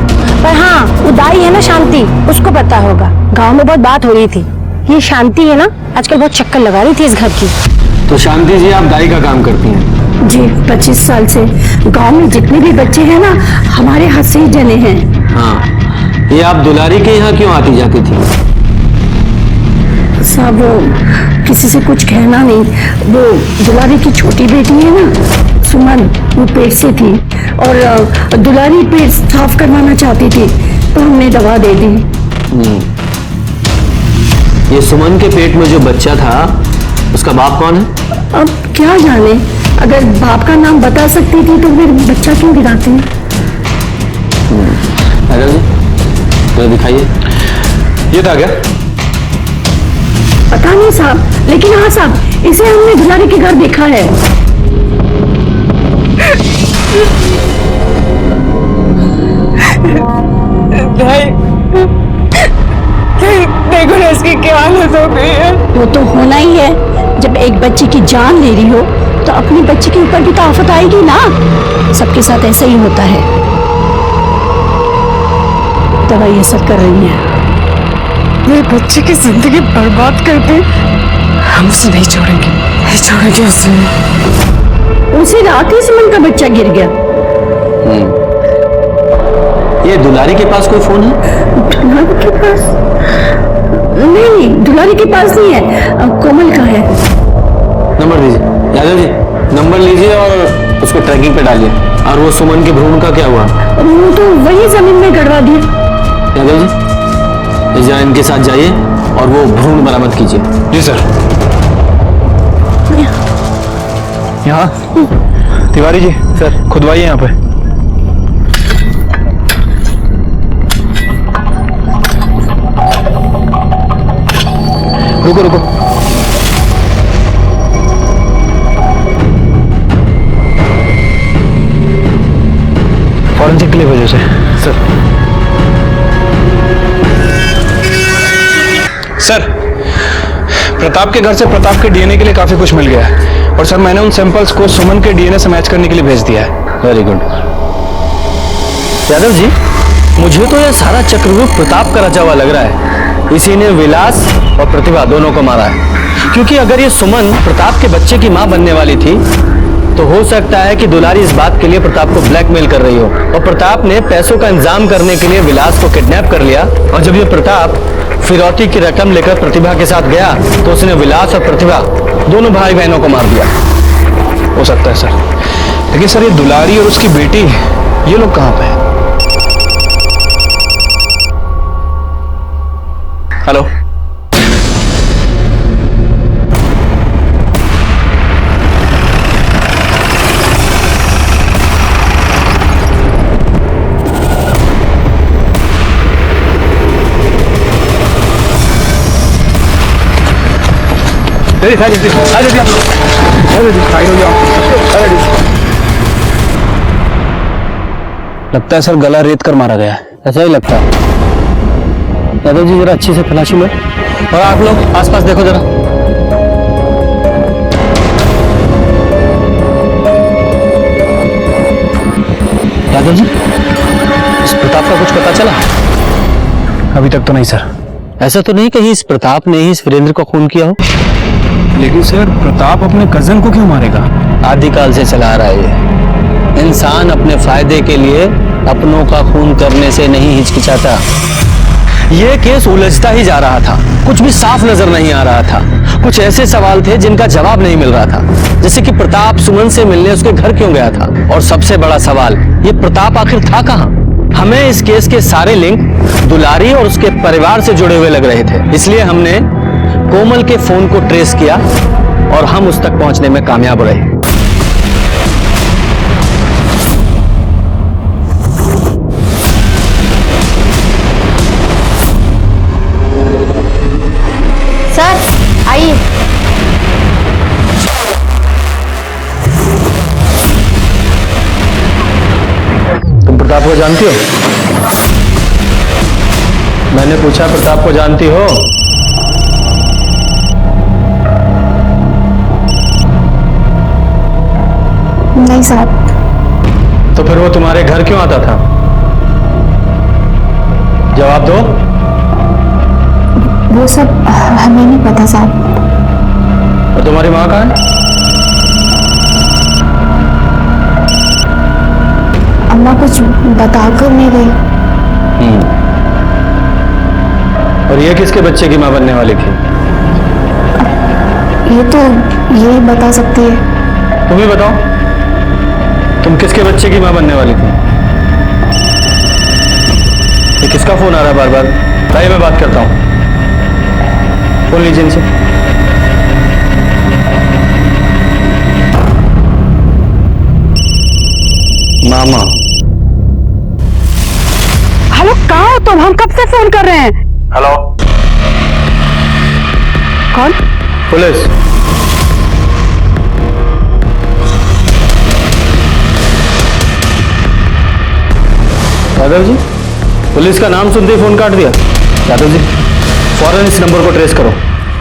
पर हाँ वो दाई है ना शांति, उसको पता होगा। गांव में बहुत बात हो रही थी। ये शांति है ना, आजकल बहुत चक्कर लगा रही थी इस घर की। तो शांति जी, आप दाई का काम करती हैं? जी, 25 साल से गांव में जितने भी बच्चे हैं ना, हमारे हाथ से ही जने हैं। हाँ, ये आप दुलारी के यहाँ क्यों आती जाती थी? साहब वो किसी से कुछ कहना नहीं। वो दुलारी की छोटी बेटी है ना सुमन, वो पेट से थी और दुलारी पेट साफ करवाना चाहती थी, तो हमने दवा दे दी। ये सुमन के पेट में जो बच्चा था उसका बाप कौन है? अब क्या जाने, अगर बाप का नाम बता सकती थी तो फिर बच्चा क्यों गिराते हैं? हेलो जी, तो दिखाइए। ये था क्या? पता नहीं साहब, लेकिन हाँ साहब, इसे हमने दुलारी के घर देखा है। देखो ना इसकी क्या हालत हो गई है। वो तो होना ही है, जब एक बच्चे की जान ले रही हो तो अपनी बच्चे के ऊपर भी तो आफत आएगी ना। सबके साथ ऐसा ही होता है। दवाई असर कर रही है। मेरे बच्चे की जिंदगी बर्बाद कर दी, हम उसे नहीं छोड़ेंगे, नहीं छोड़ेंगे उसे। उसी रात ही सुमन का बच्चा गिर गया। ये दुलारी के पास कोई फोन है? दुलारी के पास? नहीं, दुलारी के पास नहीं है, कोमल का है। नंबर दीजिए यादव जी, नंबर लीजिए और उसको ट्रैकिंग पे डालिए। और वो सुमन के भ्रूण का क्या हुआ? वो तो वही जमीन में गड़वा दिए। यादव जी, इस इनके साथ जाइए और वो भ्रूण बरामद कीजिए। जी सर। यहाँ तिवारी जी सर, खुदवाइए यहाँ पे। रुको रुको, फॉरेंसिक के लिए भेजो सर। सर, प्रताप के घर से प्रताप के डीएनए के लिए काफी कुछ मिल गया है और सर मैंने उन सैंपल्स को सुमन के डीएनए से मैच करने के लिए भेज दिया है। Very good. यादव जी, मुझे तो यह सारा चक्रव्यूह प्रताप का रचा हुआ लग रहा है। इसी ने विलास और प्रतिभा दोनों को मारा है। क्योंकि अगर ये सुमन प्रताप के बच्चे की मां बनने वाली थी तो हो सकता है कि दुलारी इस बात के लिए प्रताप को ब्लैकमेल कर रही हो और प्रताप ने पैसों का इंतजाम करने के लिए विलास को किडनैप कर लिया। और जब ये प्रताप फिरौती की रकम लेकर प्रतिभा के साथ गया तो उसने विलास और प्रतिभा दोनों भाई बहनों को मार दिया। हो सकता है सर, लेकिन सर ये दुलारी और उसकी बेटी, ये लोग कहाँ पे हैं? हेलो, लगता है सर गला रेत कर मारा गया है। ऐसा ही लगता है। यादव जी, जरा अच्छे से तलाशी लो और आप लोग आसपास देखो जरा। यादव जी, इस प्रताप का कुछ पता चला? अभी तक तो नहीं सर। ऐसा तो नहीं कहीं इस प्रताप ने ही इस वीरेंद्र को खून किया हो? लेकिन सर प्रताप अपने कजन को क्यों मारेगा? आदिकाल से चला आ रहा है ये। इंसान अपने फायदे के लिए अपनों का खून करने से नहीं हिचकिचाता। ये केस उलझता ही जा रहा था, कुछ भी साफ नजर नहीं आ रहा था। कुछ ऐसे सवाल थे जिनका जवाब नहीं मिल रहा था, जैसे कि प्रताप सुमन से मिलने उसके घर क्यों गया था, और सबसे बड़ा सवाल, ये प्रताप आखिर था कहां? हमें इस केस के सारे लिंक दुलारी और उसके परिवार से जुड़े हुए लग रहे थे, इसलिए हमने कोमल के फोन को ट्रेस किया और हम उस तक पहुंचने में कामयाब रहे। सर आइए। तुम प्रताप को जानती हो? मैंने पूछा प्रताप को जानती हो? नहीं साहब। तो फिर वो तुम्हारे घर क्यों आता था? जवाब दो। वो सब हमें नहीं पता साहब। और तुम्हारी माँ कहाँ है? अम्मा कुछ बताकर नहीं गई। और ये किसके बच्चे की माँ बनने वाली थी? ये तो यही बता सकती है। तुम ही बताओ, तुम किसके बच्चे की माँ बनने वाली थी? ये किसका फोन आ रहा है बार बार? भाई मैं बात करता हूँ, फोन लीजिए इनसे। मामा। हेलो, कहाँ हो तुम? हम कब से फोन कर रहे हैं। हेलो, कौन? पुलिस। यादव जी, पुलिस का नाम सुनते ही फोन काट दिया। यादव जी, फौरन इस नंबर को ट्रेस करो।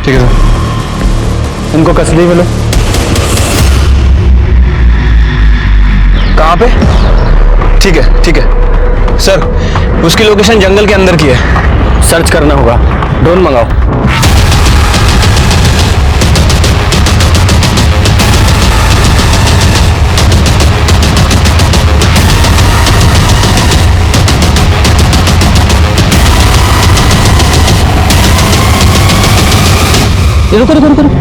ठीक है सर। इनको कस्टडी में लो। कहाँ पे? ठीक है सर, उसकी लोकेशन जंगल के अंदर की है। सर्च करना होगा। ड्रोन मंगाओ। रुको रुको रुको रुको,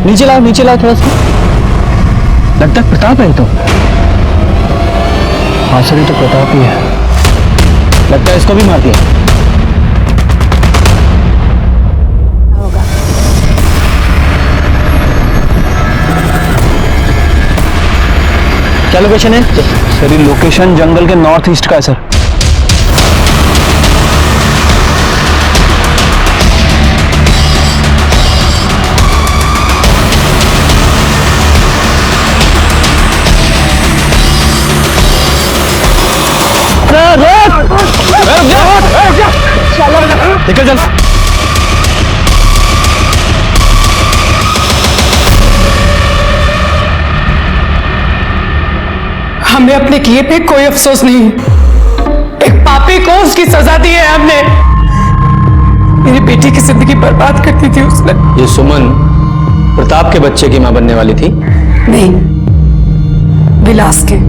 नीचे लाओ थोड़ा सा। लगता है प्रताप है तो। हाँ सर, ये तो प्रताप ही है। लगता है इसको भी मार दिया। क्या लोकेशन है सर? ये लोकेशन जंगल के नॉर्थ ईस्ट का है सर। निकल चल। हमने अपने किए पे कोई अफसोस नहीं। एक पापी को उसकी सजा दी है हमने। मेरी बेटी की जिंदगी बर्बाद कर दी थी उसने। ये सुमन प्रताप के बच्चे की मां बनने वाली थी? नहीं, विलास के।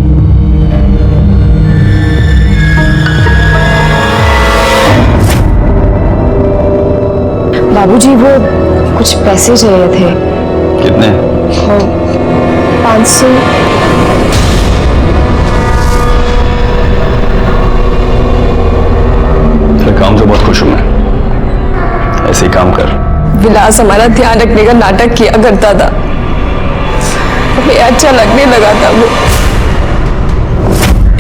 बाबूजी, वो कुछ पैसे चाहिए थे। कितने? 500। तेरे काम से बहुत खुश हूं मैं। ऐसे ही काम कर। विलास हमारा ध्यान रखने का नाटक किया करता था। हमें अच्छा लगने लगा था वो।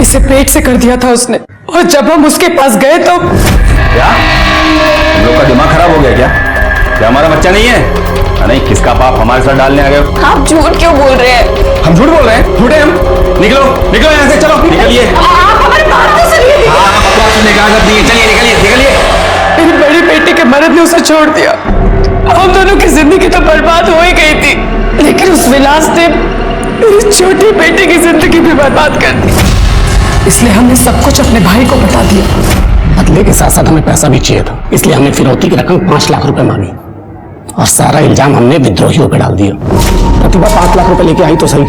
इसे पेट से कर दिया था उसने। और जब हम उसके पास गए तो क्या हम लोग का दिमाग खराब हो गया क्या? क्या हमारा बच्चा नहीं है? नहीं, किसका पाप हमारे साथ डालने आ गए हो? आप झूठ क्यों बोल रहे हैं? हम झूठ बोल रहे हैं? झूठे हम? निकलो निकलो यहाँ से, चलो निकलिए। आप हमारी बात तो सुनिए। बकवास सुनने का आदत नहीं है। चलिए निकलिए निकलिए। मेरी बड़ी बेटी के मर्द ने उसे छोड़ दिया। हम दोनों की जिंदगी तो बर्बाद हो ही गई थी, लेकिन उस विलास ने मेरी छोटी बेटी की जिंदगी भी बर्बाद कर दी। इसलिए हमने सब कुछ अपने भाई को बता दिया। बदले के साथ साथ हमें पैसा भी चाहिए था, इसलिए हमने फिरौती की रकम 5 लाख रुपए मांगी और सारा इल्जाम हमने विद्रोहियों पे डाल दिया। प्रतिभा 5 लाख रुपए लेके आई तो सही,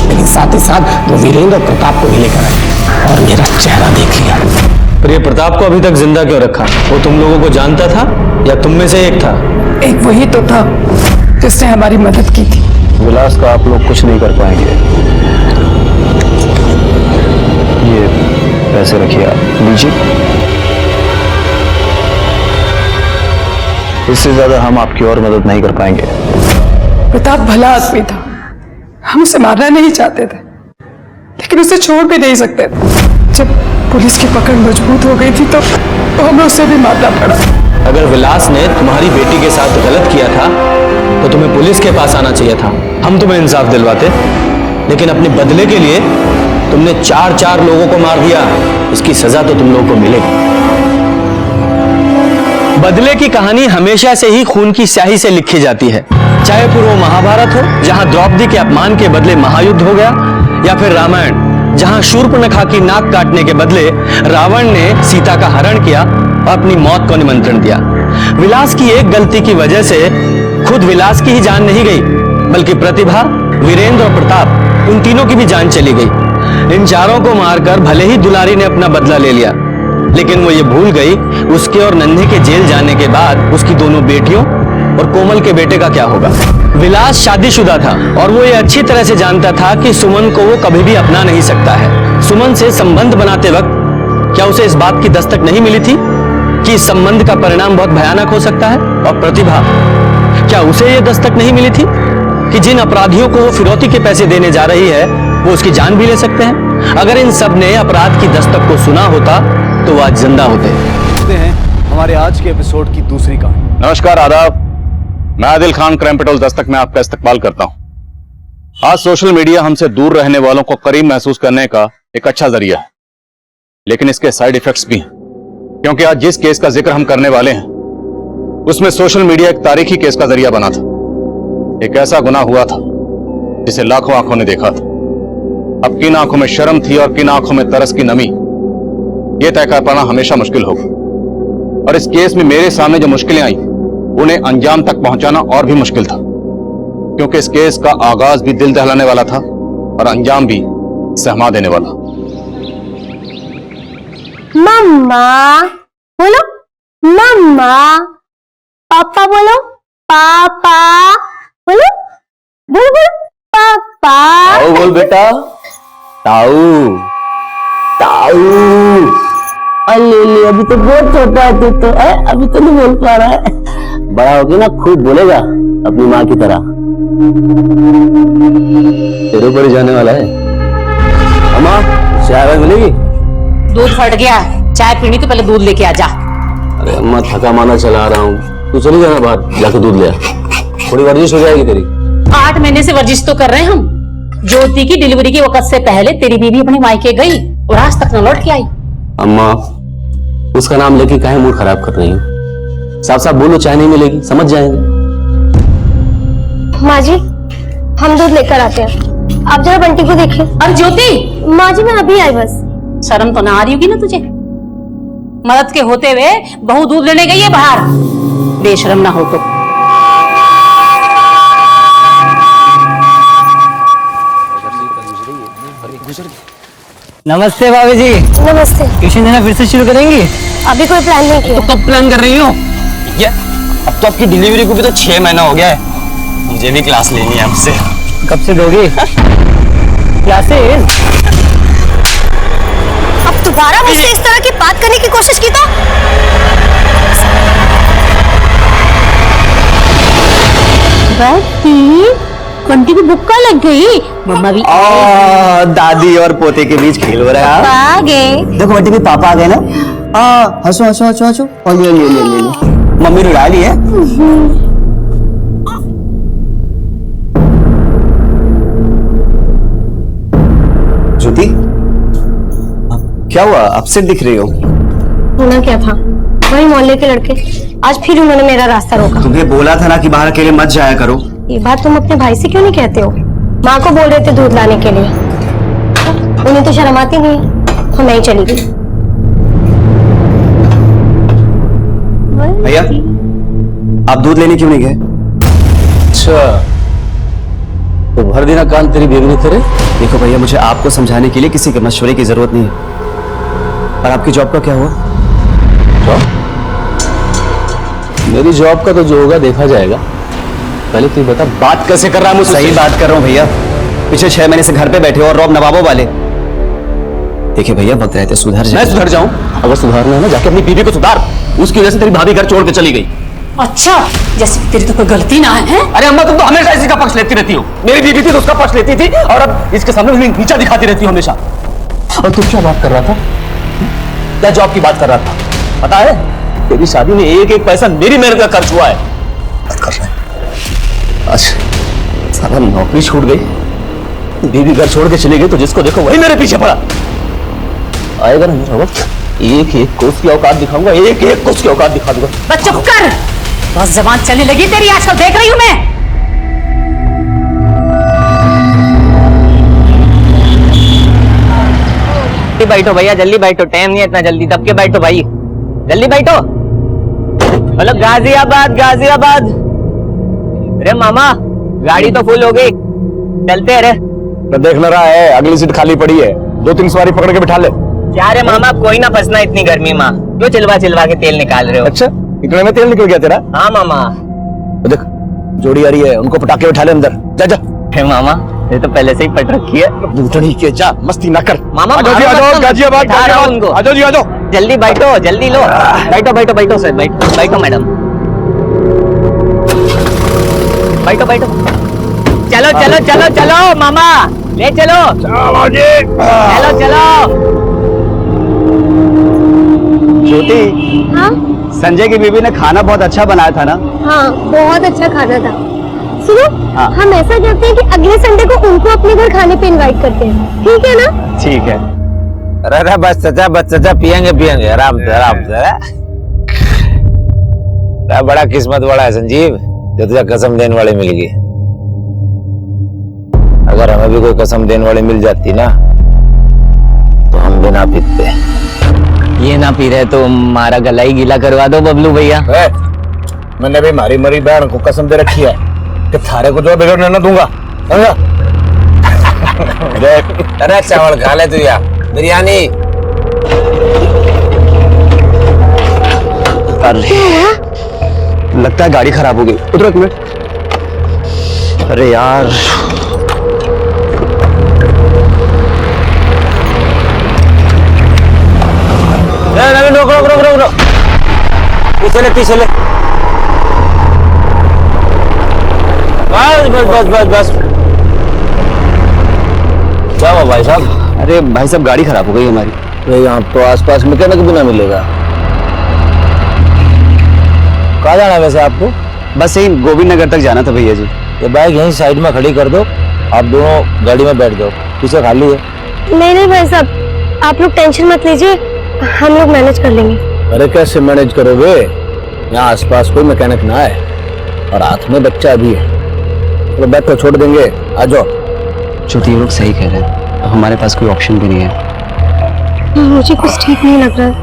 लेकिन साथ ही साथ वो वीरेंद्र और प्रताप को भी लेकर आई और मेरा चेहरा देख लिया। पर ये प्रताप को अभी तक जिंदा क्यों रखा? वो तुम लोगों को जानता था या तुम में से एक था? एक वही तो था जिसने हमारी मदद की थी। विलास का आप लोग कुछ नहीं कर पाएंगे। ये पैसे रखिए आप, लीजिए। इससे ज्यादा हम आपकी और मदद नहीं कर पाएंगे। प्रताप भला आदमी था, हम उसे मारना नहीं चाहते थे, लेकिन उसे छोड़ भी नहीं सकते थे। जब पुलिस की पकड़ मजबूत हो गई थी तो हमें उसे भी मारना पड़ा। अगर विलास ने तुम्हारी बेटी के साथ गलत किया था तो तुम्हें पुलिस के पास आना चाहिए था। हम तुम्हें इंसाफ दिलवाते, लेकिन अपने बदले के लिए तुमने 4 लोगों को मार दिया। इसकी सजा तो तुम लोगों को मिलेगी। बदले की कहानी हमेशा से ही खून की स्याही से लिखी जाती है, चाहे पूर्व महाभारत हो जहां द्रौपदी के अपमान के बदले महायुद्ध हो गया, या फिर रामायण जहां शूर्पणखा की नाक काटने के बदले रावण ने सीता का हरण किया और अपनी मौत को निमंत्रण दिया। विलास की एक गलती की वजह से खुद विलास की ही जान नहीं गई, बल्कि प्रतिभा, वीरेंद्र और प्रताप, उन तीनों की भी जान चली गई। इन चारों को मारकर भले ही दुलारी ने अपना बदला ले लिया, लेकिन वो ये भूल गई उसके और नन्हे के जेल जाने के बाद उसकी दोनों बेटियों और कोमल के बेटे का क्या होगा। विलास शादीशुदा था और वो ये अच्छी तरह से जानता था कि सुमन को वो कभी भी अपना नहीं सकता है। सुमन से संबंध बनाते वक्त क्या उसे इस बात की दस्तक नहीं मिली थी कि इस संबंध का परिणाम बहुत भयानक हो सकता है? और प्रतिभा, क्या उसे ये दस्तक नहीं मिली थी कि जिन अपराधियों को वो फिरौती के पैसे देने जा रही है वो उसकी जान भी ले सकते हैं? अगर इन सब ने अपराध की दस्तक को सुना होता तो वो आज जिंदा होते हैं। हमारे आज के एपिसोड की दूसरी कहानी। नमस्कार, आदाब। मैं आदिल खान, क्राइम पेट्रोल दस्तक में आपका इस्तकबाल करता हूं। आज सोशल मीडिया हमसे दूर रहने वालों को करीब महसूस करने का एक अच्छा जरिया है, लेकिन इसके साइड इफेक्ट्स भी हैं, क्योंकि आज जिस केस का जिक्र हम करने वाले हैं उसमें सोशल मीडिया एक तारीखी केस का जरिया बना था। एक ऐसा गुनाह हुआ था जिसे लाखों आंखों ने देखा था। अब किन आंखों में शर्म थी और किन आंखों में तरस की नमी, यह तय कर पाना हमेशा मुश्किल होगा। और इस केस में मेरे सामने जो मुश्किलें आई उन्हें अंजाम तक पहुंचाना और भी मुश्किल था, क्योंकि इस केस का आगाज भी दिल दहलाने वाला था और अंजाम भी सहमा देने वाला। मम्मा बोलो, मम्मा। पापा बोलो, पापा बोलो, बोलो बोलो, पापा। ताऊ बोल बेटा, ताऊ ताऊ। अले अभी तो बहुत छोटा है तू तो, अभी तो नहीं बोल पा रहा है। बड़ा होगी ना खूब बोलेगा अपनी माँ की तरह। तेरे ऊपर ही जाने वाला है। अम्मा चाय मिलेगी? दूध फट गया, चाय पीनी तो पहले दूध लेके आ जा। अरे अम्मा थका माना चला रहा हूँ, तू चली जाना बाहर, जाके दूध ले आ। थोड़ी वर्जिश हो जाएगी तेरी। 8 महीने से वर्जिश तो कर रहे हैं हम। ज्योति की डिलीवरी के वक्त से पहले तेरी बीवी अपने मायके गई और आज तक न लौट के आई। अम्मा उसका नाम लेके काहे मूड खराब कर रही हो? साफ साफ बोलो, चाय नहीं मिलेगी, समझ जाएंगे। माँ जी हम दूध लेकर आते हैं, आप जरा बंटी को देखिए। और ज्योति, माँ जी मैं अभी आई बस। शर्म तो ना आ रही होगी ना तुझे? मदद के होते हुए बहू दूध लेने गई है बाहर, बेशरम ना हो तो। नमस्ते भाभी जी। नमस्ते। ट्यूशन देना फिर से शुरू करेंगी? अभी कोई प्लान नहीं किया। कब प्लान कर रही हो? ये अब तो आपकी डिलीवरी को भी तो 6 महीना हो गया है, मुझे भी क्लास लेनी है आपसे। कब से दोगी क्लासेस? अब दोबारा मुझसे इस तरह की बात करने की कोशिश की तो घंटी की बुक्का लग गई। मम्मा भी दादी और पोते के बीच खेल हो रहा है। आ गए। देखो बंटी के पापा आ गए ना। हंसो हंसो हंसो हंसो। और ले मम्मी रुला ली है। ज्योति क्या हुआ, अपसेट दिख रही हो? होना क्या था, वही मोहल्ले के लड़के आज फिर उन्होंने मेरा रास्ता रोका। तुम्हें बोला था ना कि बाहर अकेले मत जाया करो। ये बात तुम अपने भाई से क्यों नहीं कहते हो? माँ को बोल रहे थे दूध लाने के लिए, उन्हें तो शर्म आती नहीं है, तो मैं ही चली गई। भैया आप दूध लेने क्यों नहीं गए? अच्छा तो भर देना कान तेरी बेबी ने तेरे। देखो भैया मुझे आपको समझाने के लिए किसी के मशवरे की जरूरत नहीं है। और आपकी जॉब का क्या हुआ? जॉब? मेरी जॉब का तो जो होगा देखा जाएगा। पहले तू बता बात कैसे कर रहा है मुझसे? सही बात कर रहा हूँ भैया, पिछले 6 महीने से घर पे बैठे हो और रौब नवाबों वाले। देखिए भैया वक्त रहते सुधर जाए। मैं सुधर जाऊं? अगर सुधारना है ना जाके अपनी बीवी को सुधार। उसकी वजह से तेरी भाभी घर छोड़ के चली गई। अच्छा, जैसे तेरी तो कोई गलती ना है। अरे अम्मा तुम तो हमेशा इसी का पक्ष लेती रहती हो। मेरी बीवी थी तो उसका पक्ष लेती थी और अब इसके सामने नीचा दिखाती रहती हो हमेशा। और तू क्या बात कर रहा था? क्या जॉब की बात कर रहा था? पता है तेरी शादी में एक एक पैसा मेरी मेहनत का खर्च हुआ है। बात कर रहा है अच्छा साला नौकरी छूट गई, बीवी घर छोड़ के चली गई तो जिसको देखो वही मेरे पीछे पड़ा। आएगा ना मेरा वक्त, एक एक कोस की औकात दिखाऊंगा, एक एक कोस की औकात दिखा दूंगा। बस चुप कर, बस जबान चलने लगी तेरी, आजकल देख रही हूं मैं। बैठो भैया, जल्दी बैठो, टाइम नहीं है इतना जल्दी, दब के बैठो भाई, जल्दी बैठो। हेलो गाजियाबाद, गाजियाबाद। अरे मामा गाड़ी तो फुल हो गई, चलते हैं रे। तो देख ना रहा है अगली सीट खाली पड़ी है, 2-3 सवारी पकड़ के बिठा ले। क्या रे मामा, कोई ना फंसना इतनी गर्मी में, क्यों चिलवा चिलवा के तेल निकाल रहे हो? अच्छा इतने में तेल निकल गया तेरा? हाँ मामा। तो देख जोड़ी आ रही है, उनको पटाखे बिठा ले अंदर, जा जा। हे मामा ये तो पहले से ही पट रखी है। दूतड़ी के जा, मस्ती ना कर। मामा आ जाओ जी, आ जाओ गाजियाबाद, गाजियाबाद। आ जाओ जी आ जाओ। जल्दी बैठो, जल्दी लो, बैठो बैठो बैठो सर, बैठो बैठो मैडम, बैठो बैठो। चलो चलो चलो चलो मामा, ले चलो चलो चलो। ज्योति हाँ संजय की बीवी ने खाना बहुत अच्छा बनाया था ना? हाँ बहुत अच्छा खाना था। सुनो हाँ। हम ऐसा करते हैं कि अगले संडे को उनको अपने घर खाने पे इनवाइट करते हैं, ठीक है ना? ठीक है। अरे बस चाचा पियेंगे पियेंगे आराम से आराम से। बड़ा किस्मत वाला है संजीव जो तुझे कसम देने वाली मिल गई। अगर हमें भी कोई कसम देने वाली मिल जाती ना तो हम बिना पीते ये ना पी रहे तो हमारा गला ही गीला करवा दो बबलू भैया। मैंने भी मारी मरी बहन को कसम दे रखी है कि थारे को जो बिगड़ने न दूंगा। अरे चावल खा ले तू यार, बिरयानी। अरे लगता है गाड़ी खराब हो गई। उतरो एक मिनट। अरे यार रोक रोक रोक रोक रोक, पीछे ले पीछे ले। बस बस बस बस बस। क्या हुआ भाई साहब? अरे भाई साहब गाड़ी खराब हो गई हमारी। अरे यहाँ तो आसपास मैकेनिक भी ना मिलेगा। कहाँ जाना है वैसे आपको? बस यही गोविंद नगर तक जाना था भैया जी। ये बाइक यहीं साइड में खड़ी कर दो, आप दोनों गाड़ी में बैठ जाओ, पीछे खाली है। नहीं नहीं भाई साहब, आप लोग टेंशन मत लीजिए, हम लोग मैनेज कर लेंगे। अरे कैसे मैनेज करोगे? यहाँ आसपास कोई मैकेनिक ना है और हाथ में बच्चा भी है। तो बैठो, छोड़ देंगे, आ जाओ। छोटी लोग सही कह रहे हैं, अब हमारे पास कोई ऑप्शन भी नहीं है। मुझे कुछ ठीक नहीं लग रहा है,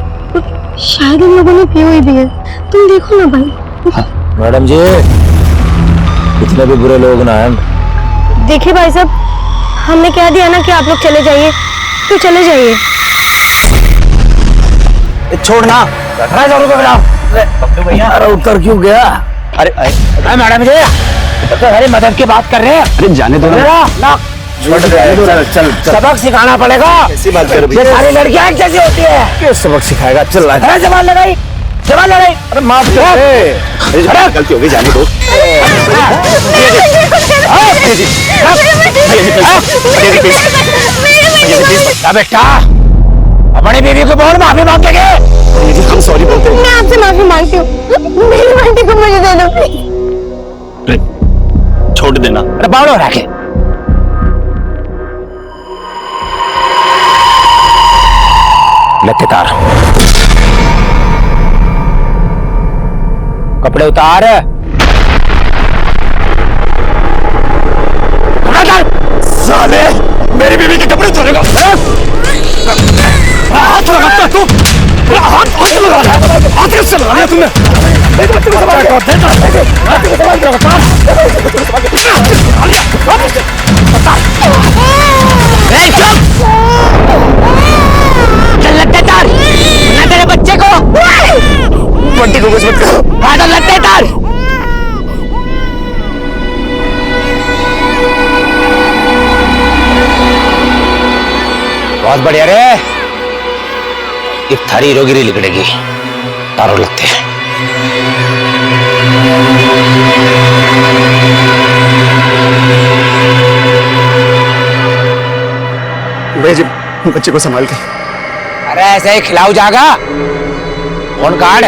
शायद उन लोगों ने पी हुई भी है। तुम देखो ना भाई। हाँ। मैडम जी, इतने भी बुरे लोग ना हैं। देखिए भाई साहब, हमने कह दिया ना कि आप लोग चले जाइए, तो चले जाइए। छोड़ना। 18,000 रुपए मिला। अरे उतर क्यों गया? अरे मैडम जी, अरे मदद की बात कर रहे हैं। अरे जाने दो ना। चल सबक सिखाना पड़ेगा। ऐसी बात कर ये सारी लड़कियां एक जैसी होती है। किस सबक सिखाएगा? चल रहा है। जवान लड़ाई, जवान लड़ाई। अरे माफ कर, गलती हो गई, जाने दो। बेटा, अपनी बीवी को बोल माफी मांग के। हम सॉरी बोलते हैं। मैं आपसे माफी मांगती हूँ, मेरी आंटी को मुझे दे दो प्लीज। छोड़ देना। अरे बावड़ो रखे। लग तार, कपड़े उतार। साले मेरी बीवी के कपड़े उतारेगा। हाथ लगाता तू, हाथ लगा रहा है, हाथ कैसे लगा लिया तुमने? चल लगते तार, ना तेरे बच्चे को बंटी को कुछ मत करो। हाँ तो लगते तार। बहुत बढ़िया रे, एक थारी हीरोगिरी लिखड़ेगी, तारों लगते हैं। भैया जी बच्चे को संभाल के। अरे ऐसे ही खिलाऊ जागा। फोन कार्ड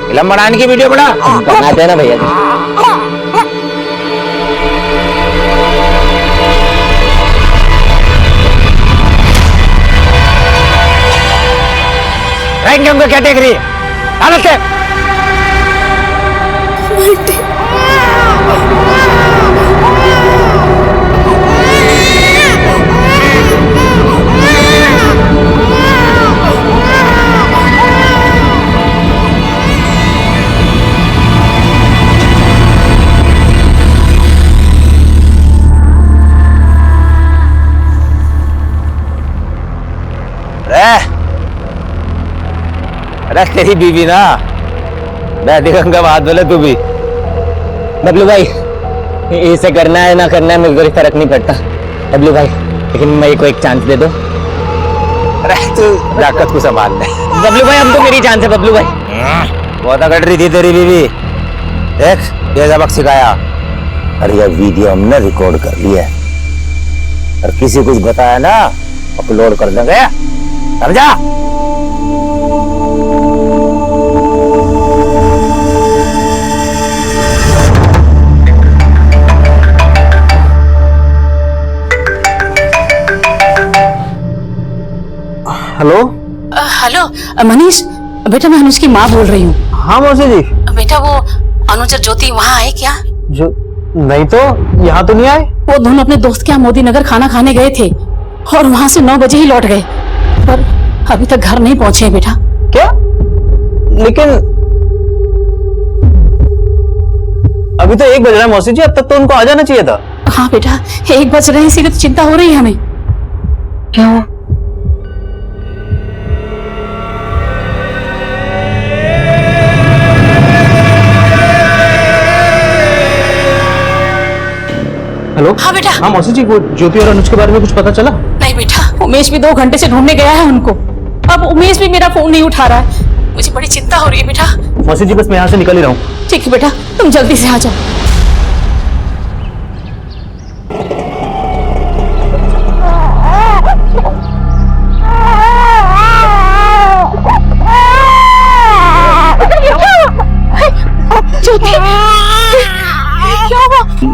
फिल्म बनाने की वीडियो बना। बनाते हैं ना भैया जी। रहेंगे उनको क्या देख रही है? हालत है। अरे तेरी बीवी ना, मैं दिखाऊंगा बात बोले तू भी। बबलू भाई, इसे करना है ना करना है मुझे कोई फर्क नहीं पड़ता बबलू भाई, लेकिन मेरे को एक चांस दे दो। अरे तू जाकत को संभाल ले। बबलू भाई अब तो मेरी चांस है बबलू भाई। बहुत अकड़ रही थी तेरी बीवी, देख ये सबक सिखाया। अरे ये वीडियो हमने रिकॉर्ड कर लिया है और किसी कुछ बताया ना अपलोड कर देंगे, समझा? हेलो हेलो मनीष, बेटा मैं अनुज की माँ बोल रही हूँ। हाँ मौसी जी। बेटा वो अनुज और ज्योति वहाँ है क्या? जो नहीं तो यहाँ तो नहीं आए। वो दोनों अपने दोस्त के यहाँ मोदी नगर खाना खाने गए थे और वहाँ से 9 बजे ही लौट गए, पर अभी तक घर नहीं पहुँचे हैं बेटा। क्या? लेकिन अभी तो 1 बज रहा है मौसी जी, अब तक तो उनको आ जाना चाहिए था। हाँ बेटा, 1 बज रहे हैं, इसीलिए तो चिंता हो रही है हमें। क्या हुआ? हेलो। हाँ बेटा। हाँ मौसी जी, वो ज्योति और अनुज के बारे में कुछ पता चला? नहीं बेटा, उमेश भी 2 घंटे से ढूंढने गया है उनको। अब उमेश भी मेरा फोन नहीं उठा रहा है, मुझे बड़ी चिंता हो रही है बेटा। मौसी जी बस मैं यहाँ से निकल ही रहा हूँ। ठीक है बेटा, तुम जल्दी से आ जाओ।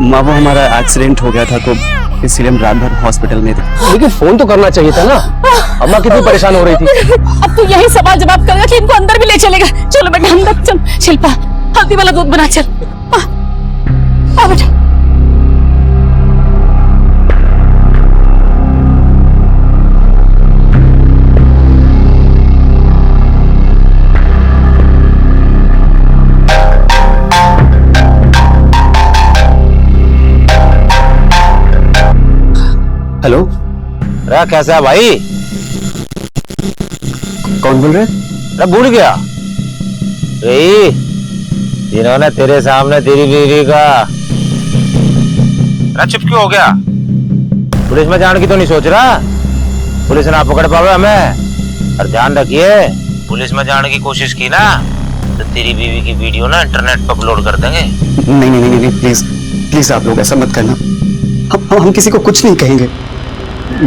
माँ, वो हमारा एक्सीडेंट हो गया था तो इसलिए हम रात भर हॉस्पिटल में थे। लेकिन फोन तो करना चाहिए था ना, अम्मा कितनी परेशान हो रही थी। अब तो यही सवाल जवाब करेगा कि इनको अंदर भी ले चलेगा। चलो बेटा अंदर चल। शिल्पा, हल्दी वाला दूध बना, चल। आ बेटा। हेलो। अरे कैसा है भाई? कौन बोल रहे? अरे भूल गया रे, जिन्होंने तेरे सामने तेरी बीवी का। अरे चुप क्यों हो गया? पुलिस में जाने की तो नहीं सोच रहा? पुलिस ना पकड़ पावे हमें। और ध्यान रखिए, पुलिस में जाने की कोशिश की ना तो तेरी बीवी की वीडियो ना इंटरनेट पर अपलोड कर देंगे। नहीं नहीं नहीं नहीं, प्लीज प्लीज आप लोग ऐसा मत करना। हम किसी को कुछ नहीं कहेंगे,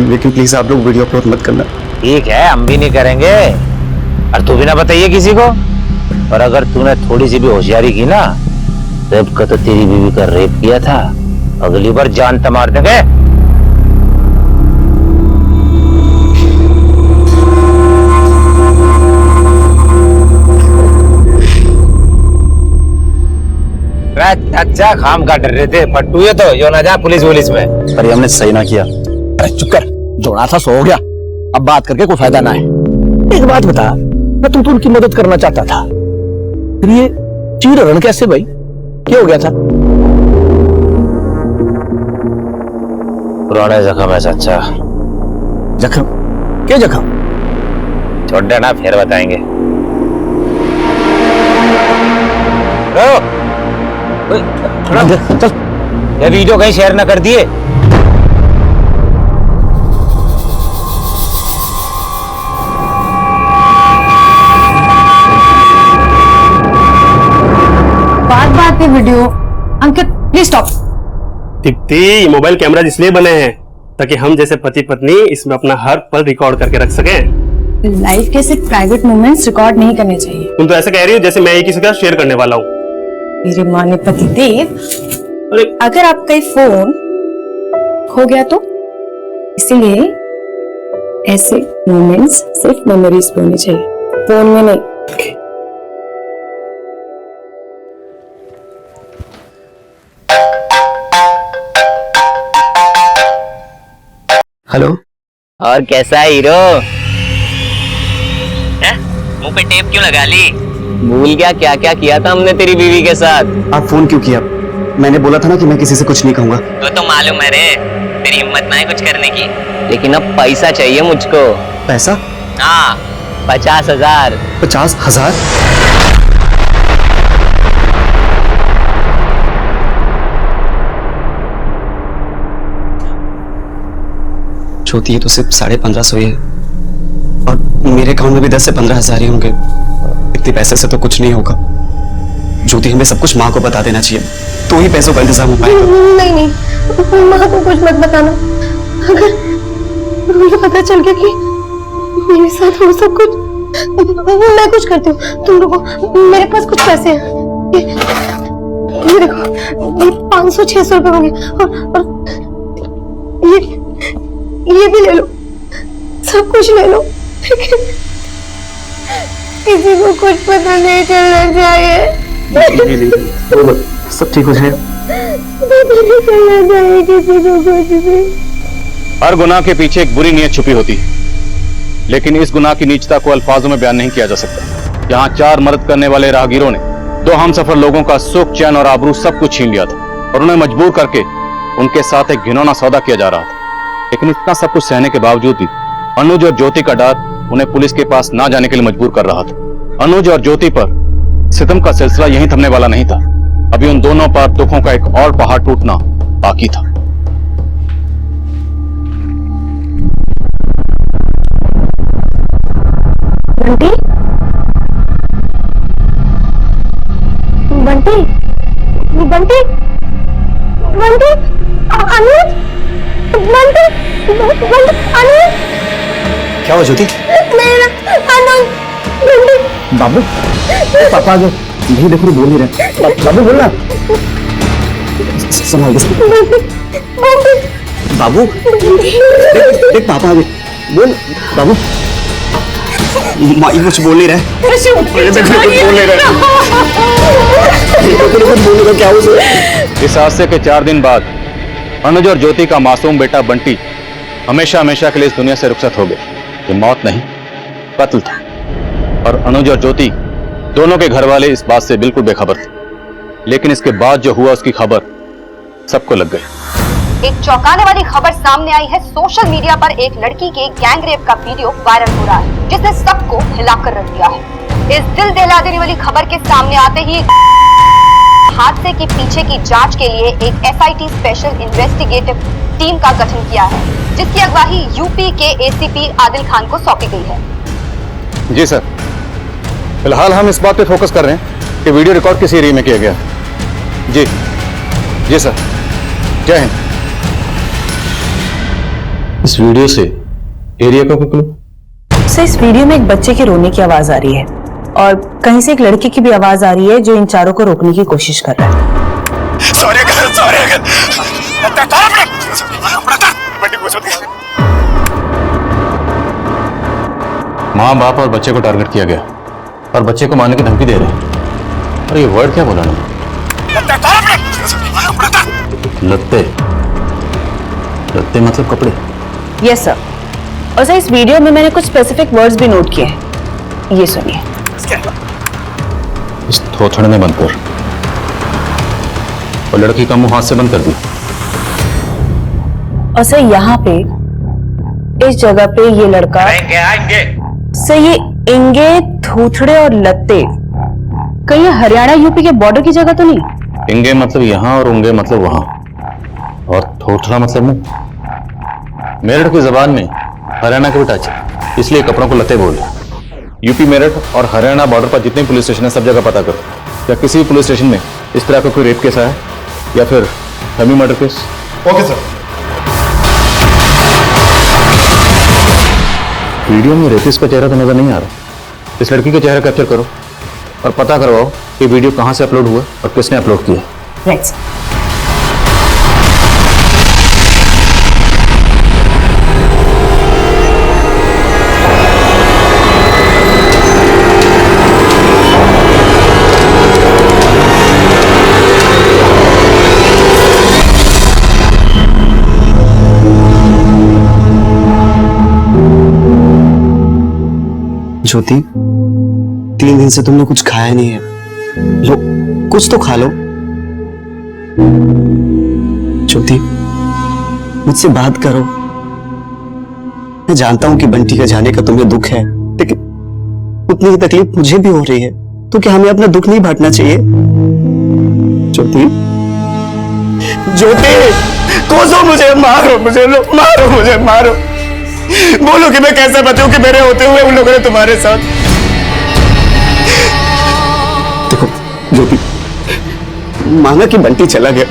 लेकिन प्लीज आप लोग वीडियो अपलोड मत करना। ठीक है, हम भी नहीं करेंगे, और तू भी ना बताइए किसी को। और अगर तूने थोड़ी सी भी होशियारी की ना, तब का तो तेरी बीवी का रेप किया था, अगली बार जान तो मार देंगे। अच्छा खाम का डर रहे थे फट्टू, ये तो जो ना जा पुलिस में। अरे हमने सही ना किया। अरे चुप कर, जोड़ा था सो हो गया, अब बात करके कोई फायदा ना है। एक बात बता, मैं तू तो उनकी मदद करना चाहता था, फिर ये चीरहरण कैसे भाई? क्या हो गया था? पुराने जख्म है चाचा। जख्म? क्या जख्म? छोड़ देना, फिर बताएंगे। चल, ये वीडियो कहीं शेयर ना कर दिए। बात पे video. Ankit please stop. Deepti, ये मोबाइल कैमरा इसलिए बने हैं ताकि हम जैसे पति पत्नी इसमें अपना हर पल रिकॉर्ड करके रख सकें। लाइफ के सिर्फ प्राइवेट मोमेंट्स रिकॉर्ड नहीं करने चाहिए। तुम तो ऐसा कह रही हो जैसे मैं ये किसी का शेयर करने वाला हूँ। मेरे माने पतिदेव, अगर आपका ये फोन खो गया तो? इसीलिए ऐसे मोमेंट्स सिर्फ मेमोरीज पे होनी चाहिए, फोन में नहीं। हेलो। और कैसा है हीरो? मुंह पे टेप क्यों लगा ली? भूल गया क्या क्या किया था हमने तेरी बीवी के साथ? आप फोन क्यों किया? मैंने बोला था ना कि मैं किसी से कुछ नहीं कहूंगा। तो मालूम है रे, तेरी हिम्मत ना है कुछ करने की, लेकिन अब पैसा चाहिए मुझको। पैसा? हाँ, 50,000। 50,000? छोटी है तो सिर्फ 1550 ही है, और मेरे अकाउंट में भी 10 से 15,000 ही होंगे। इतने पैसे से तो कुछ नहीं होगा। ज्योति, हमें सब कुछ माँ को बता देना चाहिए, तो ही पैसों का इंतजाम हो पाएगा। नहीं नहीं, माँ को कुछ मत बताना। अगर मुझे पता चल गया कि मेरे साथ वो सब कुछ, मैं कुछ करती हूँ, तुम लोगों, मेरे पास कुछ पैसे हैं, ये देखो, ये 500-600 रुपए होंगे, और ये भी ले लो, सब कुछ ले लो। किसी को कुछ पता नहीं चलना चाहिए। सब ठीक हो जाएगा। नहीं चलना चाहिए किसी को कुछ भी। हर गुनाह के पीछे एक बुरी नीयत छुपी होती है, लेकिन इस गुनाह की नीचता को अल्फाजों में बयान नहीं किया जा सकता। यहाँ 4 मदद करने वाले राहगीरों ने 2 हमसफर लोगों का सुख, चैन और आबरू सब कुछ छीन लिया था और उन्हें मजबूर करके उनके साथ एक घिनौना सौदा किया जा रहा था। लेकिन इतना सब कुछ सहने के बावजूद भी अनुज और ज्योति का डर उन्हें पुलिस के पास ना जाने के लिए मजबूर कर रहा था। अनुज और ज्योति पर सितम का सिलसिला यहीं थमने वाला नहीं था। अभी उन दोनों पर दुखों का एक और पहाड़ टूटना बाकी था। बंटी, बंटी, बंटी, बंटी, अनुज, बंटी, बंटी, अनुज। क्या हुआ ज्योति? मेरा अनुज, बंटी। बाबू, पापा आ गए। नहीं देखो बोल नहीं रहे। बाबू बोलना। संभाल दे। बाबू, देख पापा आ गए। बोल बाबू। माई कुछ बोल नहीं रहे। क्या हुआ? इस हादसे के 4 दिन बाद अनुज और ज्योति का मासूम बेटा बंटी हमेशा हमेशा के लिए इस दुनिया से रुखसत हो गए। ये मौत नहीं, कत्ल था। और अनुज और ज्योति दोनों के घर वाले इस बात से बिल्कुल बेखबर थे। लेकिन इसके बाद जो हुआ उसकी खबर सबको लग गई। एक चौंकाने वाली खबर सामने आई है। सोशल मीडिया पर एक लड़की के गैंग रेप का वीडियो वायरल हो रहा है, जिसने सबको हिलाकर रख दिया है। इस दिल दहला देने वाली खबर के सामने आते ही हादसे के पीछे की जांच के लिए एक SIT स्पेशल इन्वेस्टिगेटिव टीम का गठन किया है, जिसकी अगुवाई यूपी के ACP आदिल खान को सौंपी गई है। जी सर, फिलहाल हम इस बात पे फोकस कर रहे हैं कि वीडियो रिकॉर्ड किस एरिया में किया गया। जी जी सर, जय हिंद। इस वीडियो से एरिया का कोई क्लू? सर, इस वीडियो में एक बच्चे के रोने की आवाज आ रही है और कहीं से एक लड़के की भी आवाज आ रही है जो इन चारों को रोकने की कोशिश कर रहा है। माँ बाप और बच्चे को टारगेट किया गया और बच्चे को मारने की धमकी दे रहे हैं। और ये वर्ड क्या बोला ना? लत्ते। लत्ते मतलब कपड़े। Yes sir. और सर, इस वीडियो में मैंने कुछ स्पेसिफिक वर्ड्स भी नोट किए हैं। ये सुनिए। इस थोथड़े में बंद कर और लड़की का मुंह हाथ से बंद कर दी। और सर, यहाँ पे इस जगह पे ये लड़का सर, ये इंगे, थूथड़े और लत्ते कहीं ये हरियाणा यूपी के बॉर्डर की जगह तो नहीं? इंगे मतलब यहाँ और उंगे मतलब वहां, और थोथड़ा मतलब मुंह। मेरठ की जबान में हरियाणा के भी टच है, इसलिए कपड़ों को लत्ते बोल। यूपी, मेरठ और हरियाणा बॉर्डर पर जितने पुलिस स्टेशन है सब जगह पता करो। क्या किसी भी पुलिस स्टेशन में इस तरह का कोई रेप केस आया या फिर family murder case? Okay sir. Video में रेपिस्ट का चेहरा तो नजर नहीं आ रहा। इस लड़की का चेहरा कैप्चर करो और पता करवाओ कि वीडियो कहां से अपलोड हुआ और किसने अपलोड किया। Right sir. ज्योति, 3 दिन से तुमने कुछ खाया नहीं है। लो, कुछ तो खा लो। ज्योति, मुझसे बात करो। मैं जानता हूं कि बंटी के जाने का तुम्हें दुख है, लेकिन उतनी ही तकलीफ मुझे भी हो रही है। तो क्या हमें अपना दुख नहीं बांटना चाहिए? ज्योति, ज्योति, कोसो मुझे, मारो मुझे, मारो मुझे, मारो। बोलो कि मैं कैसे बचूं कि मेरे होते हुए उन लोगों ने तुम्हारे साथ। देखो ज्योति, माना कि बंटी चला गया,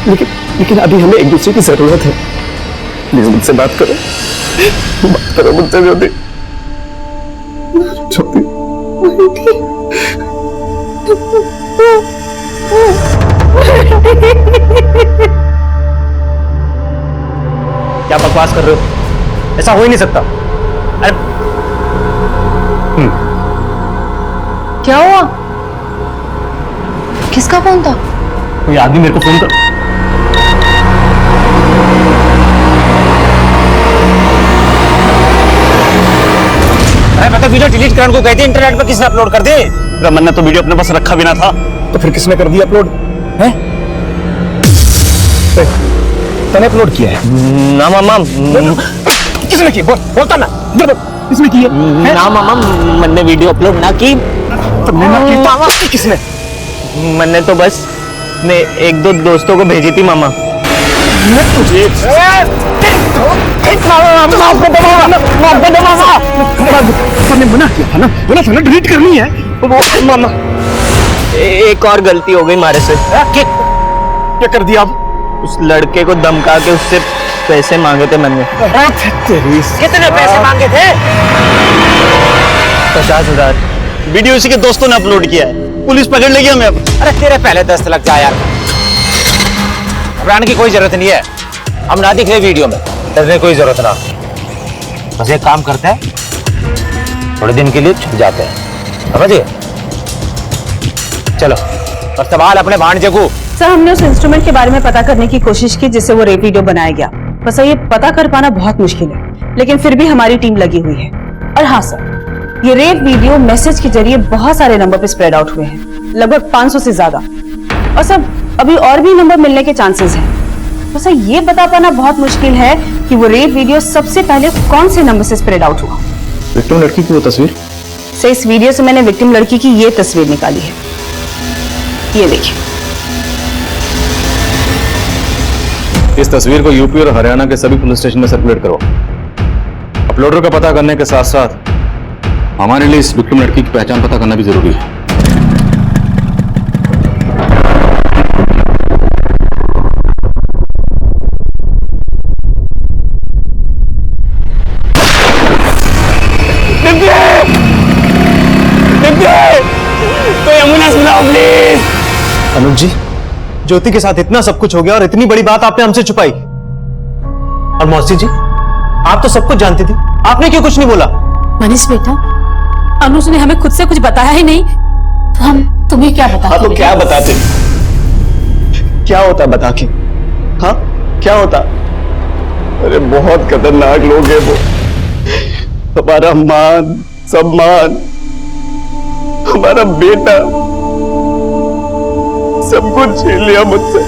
लेकिन अभी हमें एक दूसरे की जरूरत है। प्लीज मुझसे बात करो, बात करो मुझसे ज्योति। ज्योति, क्या बकवास कर रहे हो? ऐसा हो ही नहीं सकता। अरे क्या हुआ? किसका फोन था? कोई आदमी मेरे को फोन कर। अरे मैं तो वीडियो डिलीट करने को कहते इंटरनेट पर किसने अपलोड कर दी? रमन ने तो वीडियो अपने पास रखा भी ना था, तो फिर किसने कर दिया अपलोड? हैं? तने अपलोड किया है? ना मामा। किसने की? बोलता ना। किसने की है? ना मामा, मैंने वीडियो अपलोड ना की। तुमने ना की? मामा किसने? मैंने तो बस ने एक दो दोस्तों को भेजी थी मामा। मैं तुझे मना किया था ना, बोला था ना डिलीट करनी है। मामा एक और गलती हो गई हमारे से। क्या कर दिया अब? उस लड़के को धमका के उससे पैसे मांगे थे मैंने। कितने पैसे मांगे थे? 50,000। वीडियो इसी के दोस्तों ने अपलोड किया है, पुलिस पकड़ लेगी हमें अब। अरे तेरे पहले 10 लग जा यार, घबराने की कोई जरूरत नहीं है। हम ना दिख रहे वीडियो में, डरने की कोई जरूरत ना। बस एक काम करते हैं, थोड़े दिन के लिए छुप जाते हैं, समझिए? चलो, और सवाल अपने भांजे को। सर, हमने उस इंस्ट्रूमेंट के बारे में पता करने की कोशिश की जिससे वो रेप वीडियो बनाया गया। बस ये पता कर पाना बहुत मुश्किल है, लेकिन फिर भी हमारी टीम लगी हुई है। और हाँ सर, ये रेप वीडियो मैसेज के जरिए बहुत सारे नंबर पे स्प्रेड आउट हुए हैं, लगभग 500 से ज्यादा। और सर, अभी और भी नंबर मिलने के चांसेस हैं। तो सर, ये बता पाना बहुत मुश्किल है कि वो रेप वीडियो सबसे पहले कौन से नंबर से स्प्रेड आउट हुआ। विक्टिम लड़की की वो तस्वीर? सर, इस वीडियो से मैंने विक्टिम लड़की की ये तस्वीर निकाली है, ये देखिए। इस तस्वीर को यूपी और हरियाणा के सभी पुलिस स्टेशन में सर्कुलेट करो। अपलोडर का पता करने के साथ साथ हमारे लिए इस विक्टिम लड़की की पहचान पता करना भी जरूरी है। तो एम्बुलेंस बुलाओ प्लीज। अनुज जी, ज्योति के साथ इतना सब कुछ हो गया और इतनी बड़ी बात आपने हमसे छुपाई। और मौसी जी, आप तो सब कुछ जानती थी, आपने क्यों कुछ नहीं बोला? मनीष बेटा, अनुज ने हमें खुद से कुछ बताया ही नहीं, तो हम तुम्हें क्या बताते? हाँ तो क्या बताते? क्या होता बता के? हाँ क्या होता? अरे बहुत खतरनाक लोग हैं वो। हमारा मान सम्मान, हमारा बेटा, सब कुछ छीन लिया मुझसे।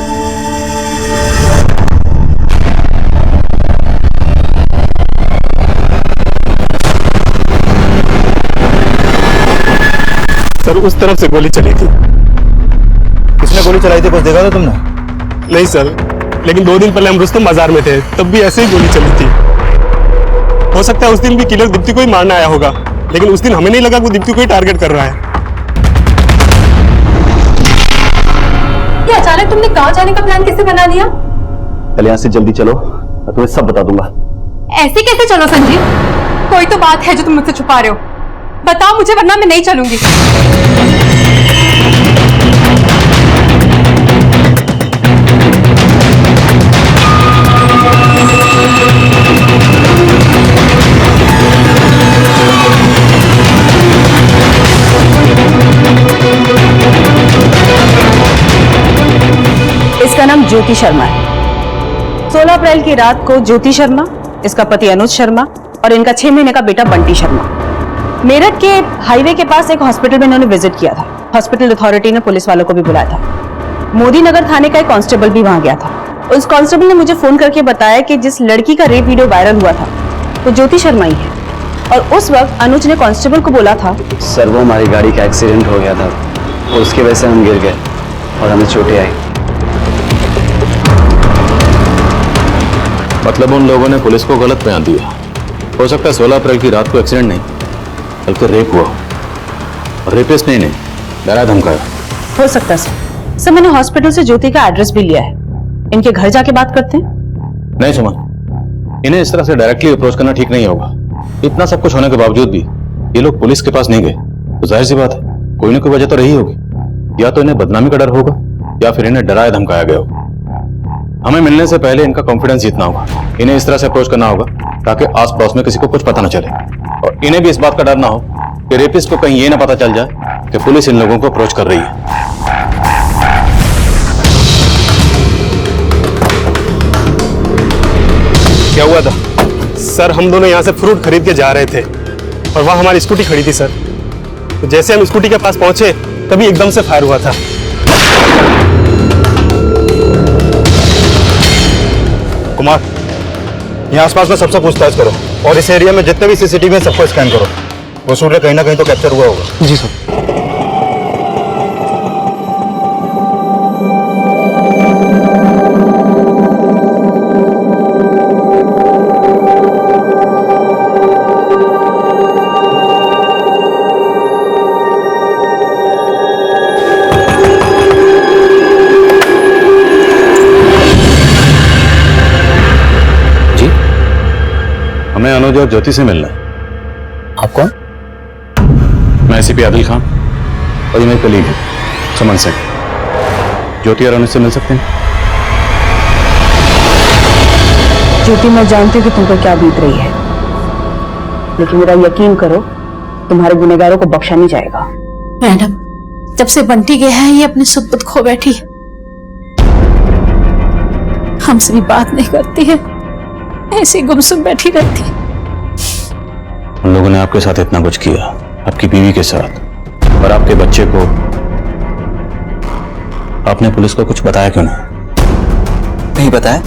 सर, उस तरफ से गोली चली थी। किसने गोली चलाई थी, कुछ देखा था तुमने? नहीं सर, लेकिन 2 दिन पहले हम रुस्तम बाजार में थे, तब भी ऐसे ही गोली चली थी। हो सकता है उस दिन भी किलर दीप्ति को ही मारने आया होगा, लेकिन उस दिन हमें नहीं लगा वो दीप्ति को ही टारगेट कर रहा है। ये अचानक तुमने गांव जाने का प्लान कैसे बना लिया? कल यहाँ से जल्दी चलो, मैं तुम्हें सब बता दूंगा। ऐसे कैसे चलो संजीव? कोई तो बात है जो तुम मुझसे छुपा रहे हो, बताओ मुझे, वरना मैं नहीं चलूंगी। इसका नाम ज्योति शर्मा है। 16 अप्रैल की रात को ज्योति शर्मा, इसका पति अनुज शर्मा और इनका 6 महीने का बेटा बंटी शर्मा मेरठ के हाईवे के पास एक हॉस्पिटल में इन्होंने विजिट किया था। हॉस्पिटल अथॉरिटी ने पुलिस वालों को भी बुलाया था। मोदी नगर थाने का एक कांस्टेबल भी वहां गया था। उस कांस्टेबल ने मुझे फोन करके बताया कि जिस लड़की का रेप वीडियो वायरल हुआ था वो ज्योति शर्मा ही है। और उस वक्त अनुज ने कांस्टेबल को बोला था, सर वो हमारी गाड़ी का एक्सीडेंट हो गया था और उसकी वजह से हम गिर गए और हमें चोटें आई। मतलब उन लोगों ने पुलिस को गलत बयान दिया। हो सकता है 16 अप्रैल की रात को एक्सीडेंट नहीं बल्कि रेप हुआ और रेपिस्ट ने डरा धमकाया। हो सकता है सर, मैंने हॉस्पिटल से ज्योति का एड्रेस भी लिया है। इनके घर जाके बात करते हैं। नहीं सुमन, इन्हें इस तरह से डायरेक्टली अप्रोच करना ठीक नहीं होगा। इतना सब कुछ होने के बावजूद भी ये लोग पुलिस के पास नहीं गए तो जाहिर सी बात है कोई ना कोई वजह तो रही होगी। या तो इन्हें बदनामी का डर होगा या फिर इन्हें डराया धमकाया गया होगा। हमें मिलने से पहले इनका कॉन्फिडेंस जीतना होगा। इन्हें इस तरह से अप्रोच करना होगा ताकि आस पड़ोस में किसी को कुछ पता न चले और इन्हें भी इस बात का डर ना हो कि रेपिस्ट को कहीं ये ना पता चल जाए कि पुलिस इन लोगों को अप्रोच कर रही है। क्या हुआ था? सर हम दोनों यहाँ से फ्रूट खरीद के जा रहे थे, और वहां हमारी स्कूटी खड़ी थी सर। तो जैसे हम स्कूटी के पास पहुंचे तभी एकदम से फायर हुआ था। कुमार, यहाँ आसपास में सबसे पूछताछ करो और इस एरिया में जितने भी सीसीटीवी हैं सबको स्कैन करो। वो सूर्य कहीं ना कहीं तो कैप्चर हुआ होगा। जी सर। हमें अनुज और ज्योति से मिलना है। आप कौन? मैं एसीपी आदिल खान और ये मेरे कलीग है सुमन सिंह। ज्योति और अनुज से मिल सकते हैं? ज्योति, मैं जानती हूँ कि तुम पर क्या बीत रही है, लेकिन मेरा यकीन करो तुम्हारे गुनहगारों को बख्शा नहीं जाएगा। मैडम, जब से बंटी गया है ये अपनी सुध बुध खो बैठी है, हमसे भी बात नहीं करती है, ऐसे गुमसुम बैठी रहती है। उन लोगों ने आपके साथ इतना कुछ किया, आपकी बीवी के साथ और आपके बच्चे को, आपने पुलिस को कुछ बताया क्यों नहीं बताया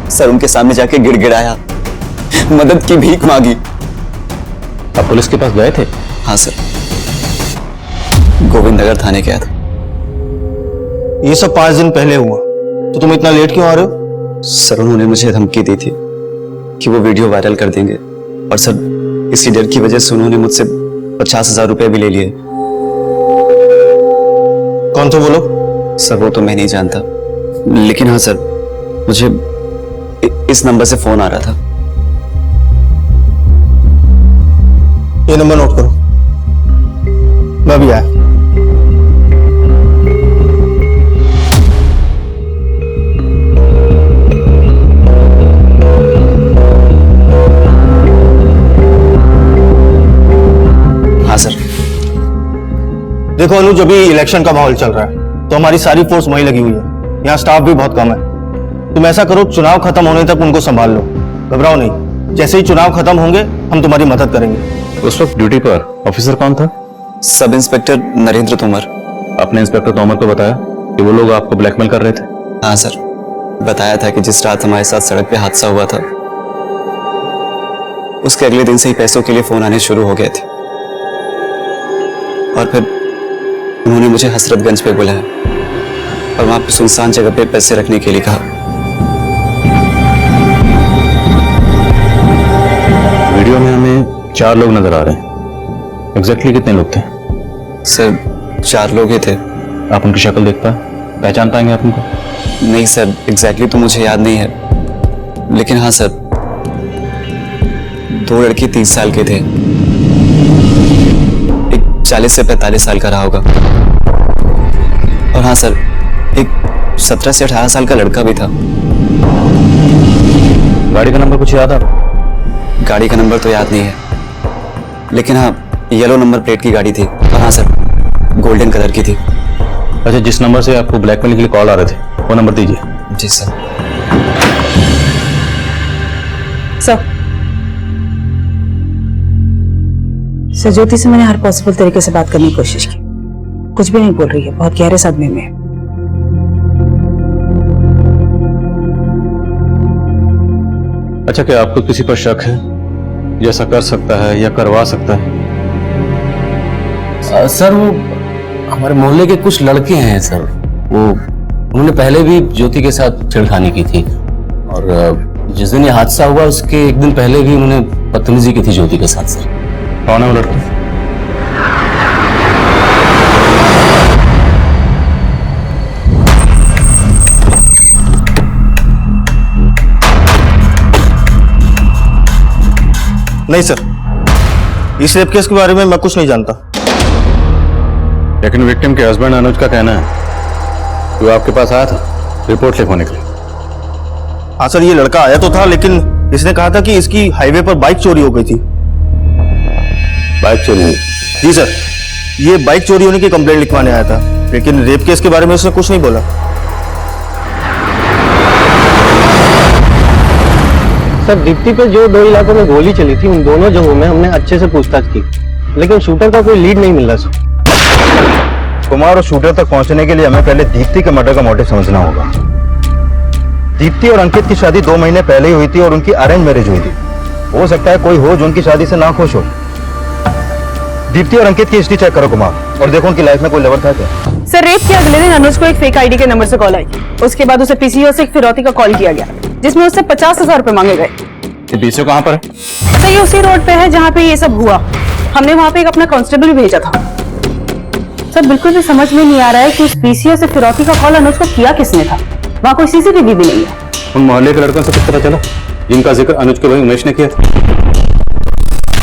सर। उनके सामने जाके गिड़गिड़ाया, मदद की भीख मांगी। आप पुलिस के पास गए थे? हाँ सर, गोविंद नगर थाने गया था। ये सब 5 दिन पहले हुआ, तो तुम इतना लेट क्यों आ रहे हो? सर, उन्होंने मुझे धमकी दी थी कि वो वीडियो वायरल कर देंगे और सर इसी डर की वजह से उन्होंने मुझसे 50,000 रुपए भी ले लिए। कौन थे वो लोग? सर वो तो मैं नहीं जानता, लेकिन हाँ सर, मुझे इस नंबर से फोन आ रहा था। ये नंबर नोट करो, मैं भी आया। देखो अनुज, अभी इलेक्शन का माहौल चल रहा है तो हमारी सारी फोर्स वहीं लगी हुई है। यहाँ स्टाफ भी बहुत कम है। तुम ऐसा करो, चुनाव खत्म होने तक उनको संभाल लो, घबराओ नहीं। जैसे ही चुनाव खत्म होंगे हम तुम्हारी मदद करेंगे। उस वक्त ड्यूटी पर ऑफिसर कौन था? Sub inspector Narendra Tomar. आपने इंस्पेक्टर तोमर को बताया कि वो लोग आपको ब्लैकमेल कर रहे थे? हाँ सर, बताया था कि जिस रात हमारे साथ सड़क पे हादसा हुआ था उसके अगले दिन से ही पैसों के लिए फोन आने शुरू हो गए थे और फिर उन्होंने मुझे हसरतगंज पे बुलाया और वहां पे सुनसान जगह पे पैसे रखने के लिए कहा। वीडियो में हमें 4 लोग नजर आ रहे हैं। एग्जैक्टली कितने लोग थे? सर 4 लोग ही थे। आप उनकी शक्ल देख पाए, पहचान पाएंगे आप उनको? नहीं सर, एग्जैक्टली तो मुझे याद नहीं है, लेकिन हाँ सर, 2 लड़के 30 साल के थे, एक 40 से 45 साल का रहा होगा और हाँ सर, एक 17 से 18 साल का लड़का भी था। गाड़ी का नंबर कुछ याद है? गाड़ी का नंबर तो याद नहीं है, लेकिन हाँ येलो नंबर प्लेट की गाड़ी थी और हाँ सर, गोल्डन कलर की थी। अच्छा, जिस नंबर से आपको ब्लैकमेल के लिए कॉल आ रहे थे वो नंबर दीजिए। जी सर। सर, ज्योति से मैंने हर पॉसिबल तरीके से बात करने की कोशिश की, कुछ भी नहीं बोल रही है, बहुत गहरे सदमे में है। अच्छा, क्या आपको किसी पर शक है जैसा कर सकता है या करवा सकता है? सर, वो हमारे मोहल्ले के कुछ लड़के हैं सर, वो उन्होंने पहले भी ज्योति के साथ छेड़खानी की थी और जिस दिन ये हादसा हुआ उसके एक दिन पहले भी उन्होंने बदतमीजी की थी ज्योति के साथ। सर, कौन है वो लड़के? नहीं सर, इस रेप केस के बारे में मैं कुछ नहीं जानता। लेकिन विक्टिम के हस्बैंड अनुज का कहना है वो आपके पास आया था रिपोर्ट लिखवाने के लिए। हाँ सर, ये लड़का आया तो था, लेकिन इसने कहा था कि इसकी हाईवे पर बाइक चोरी हो गई थी। बाइक चोरी हुई? जी सर, ये बाइक चोरी होने की कंप्लेंट लिखवाने आया था, लेकिन रेप केस के बारे में उसने कुछ नहीं बोला। सर दीप्ति पे जो 2 इलाकों में गोली चली थी उन दोनों जगहों में हमने अच्छे से पूछताछ की, लेकिन शूटर का कोई लीड नहीं मिल रहा सर। कुमार और शूटर तक पहुंचने के लिए हमें पहले दीप्ति के मर्डर का मोटिव समझना होगा। दीप्ति और अंकित की शादी 2 महीने पहले ही हुई थी और उनकी अरेंज मैरिज हुई थी। हो सकता है कोई हो जो उनकी शादी से ना खुश हो। दीप्ति और अंकित की हिस्ट्री चेक करो कुमार, और देखो उनकी लाइफ में कोई लवर था क्या। सर रेप के अगले दिन अनुज को एक फेक आईडी के नंबर से कॉल आई। उसके बाद उसे पीसीओ से एक फिरौती का कॉल किया गया जिसमें उससे 50,000 रुपए मांगे गए। पीसीओ कहाँ पर है? सर ये उसी रोड पे है जहाँ पे ये सब हुआ। हमने वहाँ पे एक अपना कांस्टेबल भी भेजा था। सर बिल्कुल भी समझ में नहीं आ रहा है कि उस पीसीओ से फिरौती का कॉल अनुज को किया किसने था। वहाँ कोई सीसीटीवी भी नहीं है। उन मोहल्ले के लड़कों से किस तरह चला जिनका जिक्र अनुज के भाई उमेश ने किया था?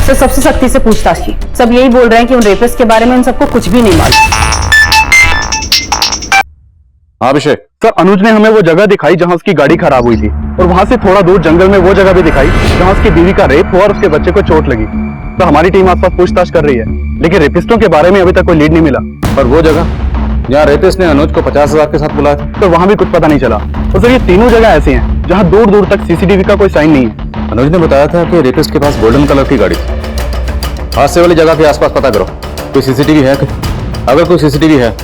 सर सबसे सख्ती से पूछताछ की। सब यही बोल रहे हैं कि उन रेपिस्ट के बारे में इन सबको कुछ भी नहीं मालूम। अभिषेक सर, अनुज ने हमें वो जगह दिखाई जहां उसकी गाड़ी खराब हुई थी, और वहां से थोड़ा दूर जंगल में वो जगह भी दिखाई जहां उसकी बीवी का रेप हुआ और उसके बच्चे को चोट लगी। तो हमारी टीम आसपास पूछताछ कर रही है, लेकिन रेपिस्टों के बारे में अभी तक कोई लीड नहीं मिला। और वो जगह जहाँ रेपिस्ट ने अनुज को 50,000 के साथ बुलाया था, तो वहां भी कुछ पता नहीं चला। तो सर ये तीनों जगह ऐसी हैं जहां दूर दूर तक सीसीटीवी का कोई साइन नहीं है। अनुज ने बताया था कि रेपिस्ट के पास गोल्डन कलर की गाड़ी थी। हादसे वाली जगह के आसपास पता करो कोई सीसीटीवी है कि? अगर कोई सीसीटीवी है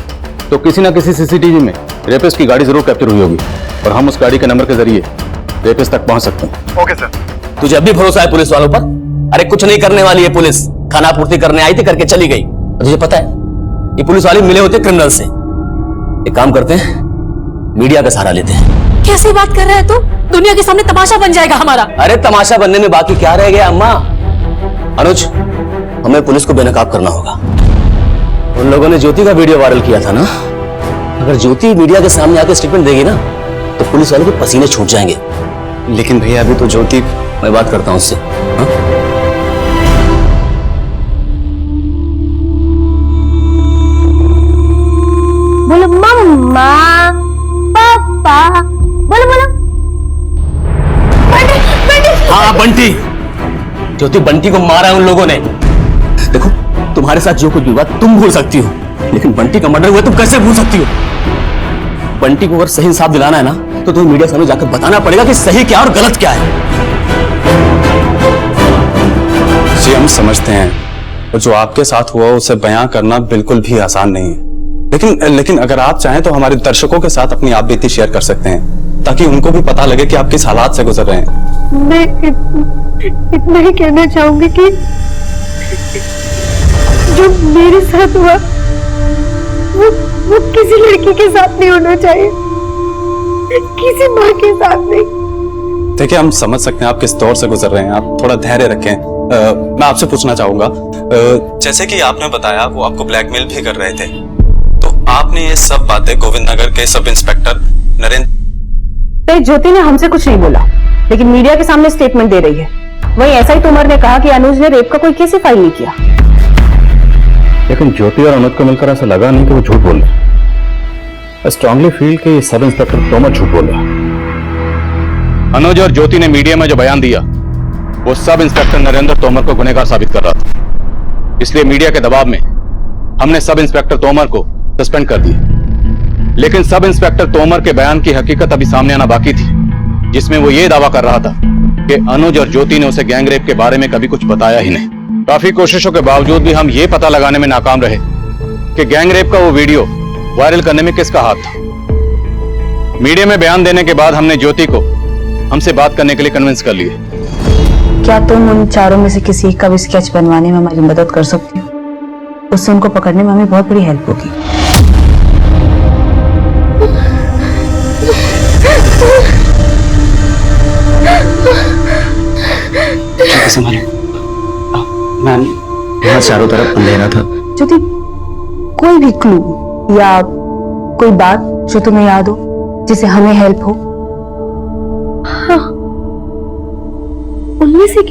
तो किसी ना किसी सीसीटीवी में रेपिस्ट की गाड़ी जरूर कैप्चर हुई होगी, और हम उस गाड़ी के नंबर के जरिए रेपिस्ट तक पहुंच सकते हैं। Okay sir. तुझे अब भी भरोसा है पुलिस वालों पर? अरे कुछ नहीं करने वाली है पुलिस, खाना पूर्ति करने आई थी, करके चली गई। तुझे पता है ये पुलिस वाले मिले होते क्रिमिनल से। एक काम करते हैं, मीडिया का सहारा लेते हैं। कैसी बात कर रहे हैं तू? दुनिया के सामने तमाशा बन जाएगा हमारा। अरे तमाशा बनने में बाकी क्या रह गया अम्मा? अनुज, हमें पुलिस को बेनकाब करना होगा। उन लोगों ने ज्योति का वीडियो वायरल किया था ना, अगर ज्योति मीडिया के सामने आकर स्टेटमेंट देगी ना तो पुलिस वालों के पसीने छूट जाएंगे। लेकिन भैया अभी तो ज्योति, मैं बात करता हूं उससे। हाँ? बोलो मम्मा, पापा, बोलो बोलो। बंटी, बंटी। हाँ बंटी, ज्योति बंटी को मारा है उन लोगों ने। देखो तुम्हारे साथ जो कुछ भी हुआ तुम भूल सकती हो, लेकिन बंटी का मर्डर हुआ तुम कैसे भूल सकती हो? बंटी को अगर सही इंसाफ दिलाना है ना तो तुम्हें मीडिया सामने जाकर बताना पड़ेगा कि सही क्या और गलत क्या है। जी हम समझते हैं, और जो आपके साथ हुआ उसे बयां करना बिल्कुल भी आसान नहीं है, लेकिन अगर आप चाहें तो हमारे दर्शकों के साथ अपनी आप बीती शेयर कर सकते हैं, ताकि उनको भी पता लगे कि आप किस हालात से गुजर रहे हैं। मैं इतना ही कहना चाहूंगी कि जो मेरे साथ हुआ वो किसी लड़की के साथ नहीं होना चाहिए, किसी माँ के साथ नहीं। देखिए हम समझ सकते हैं आप किस दौर से गुजर रहे हैं, आप थोड़ा धैर्य रखें। मैं आपसे पूछना चाहूंगा, जैसे कि आपने बताया वो आपको ब्लैकमेल भी कर रहे थे, तो आपने ये सब बातें गोविंद नगर के सब इंस्पेक्टर नरेंद्र। ज्योति ने हमसे कुछ नहीं बोला, लेकिन मीडिया के सामने स्टेटमेंट दे रही है। वहीं एसआई तोमर ने कहा कि अनुज ने रेप का कोई केस ही फाइल नहीं किया। लेकिन ज्योति और अनुज को मिलकर ऐसा लगा नहीं कि वो झूठ बोल रहे। आई स्ट्रांगली फील कि सब इंस्पेक्टर तोमर झूठ बोल रहा है। अनुज और ज्योति ने मीडिया में जो बयान दिया वो सब इंस्पेक्टर नरेंद्र तोमर को गुनहगार साबित कर रहा था, इसलिए मीडिया के दबाव में हमने सब इंस्पेक्टर तोमर को सस्पेंड कर दिया। लेकिन सब इंस्पेक्टर तोमर के बयान की हकीकत अभी सामने आना बाकी थी, जिसमें वो ये दावा कर रहा था कि अनुज और ज्योति ने उसे गैंग रेप के बारे में कभी कुछ बताया ही नहीं। काफी कोशिशों के बावजूद भी हम ये पता लगाने में नाकाम रहे कि गैंग रेप का वो वीडियो वायरल करने में किसका हाथ था। मीडिया में बयान देने के बाद हमने ज्योति को हमसे बात करने के लिए कन्विंस कर लिए। क्या तुम उन चारों में से किसी एक का भी स्केच बनवाने में हमारी मदद कर सकती हो? उससे उनको पकड़ने में हमें बहुत बड़ी हेल्प होगी। मैम यहाँ चारों तरफ अंधेरा था। ज्योति, कोई भी क्लू या कोई बात जो तुम्हें याद हो जिसे हमें हेल्प हो? हाँ, उनमें से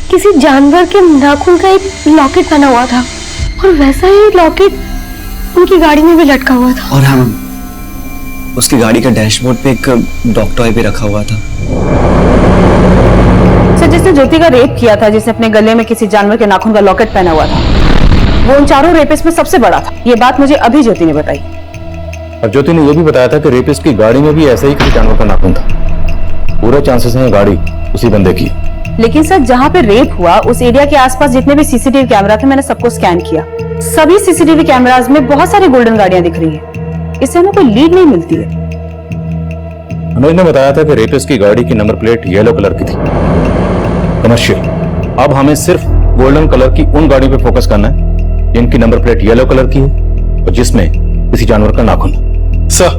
किसी जानवर के नाखून का एक लॉकेट बना हुआ था, और वैसा ही लॉकेट उनकी गाड़ी में भी लटका हुआ था। और हाँ, उसकी गाड़ी का डैशबोर्ड पे एक डॉग टॉय भी रखा हुआ था। सर जिसने ज्योति का रेप किया था, जिसने अपने गले में किसी जानवर के नाखून का लॉकेट पहना हुआ था, वो उन चारों रेपिस्ट में सबसे बड़ा था। ये बात मुझे अभी ज्योति ने बताई। और ज्योति ने यह भी बताया था कि रेपिस्ट की गाड़ी में भी ऐसा ही किसी जानवर का नाखून था। पूरे चांसेस हैं गाड़ी उसी बंदे की। लेकिन सर जहाँ पे रेप हुआ उस एरिया के आसपास जितने भी सीसीटीवी कैमरा थे मैंने सबको स्कैन किया। सभी सीसीटीवी कैमराज में बहुत सारी गोल्डन गाड़ियां दिख रही है। इससे हमें कोई लीड नहीं मिलती है। अनुज ने बताया था कि रेपिस्ट की गाड़ी की नंबर प्लेट येलो कलर की थी, कमर्शियल। अब हमें सिर्फ गोल्डन कलर की उन गाड़ियों पे फोकस करना है जिनकी नंबर प्लेट येलो कलर की है और जिसमें किसी जानवर का नाखून। सर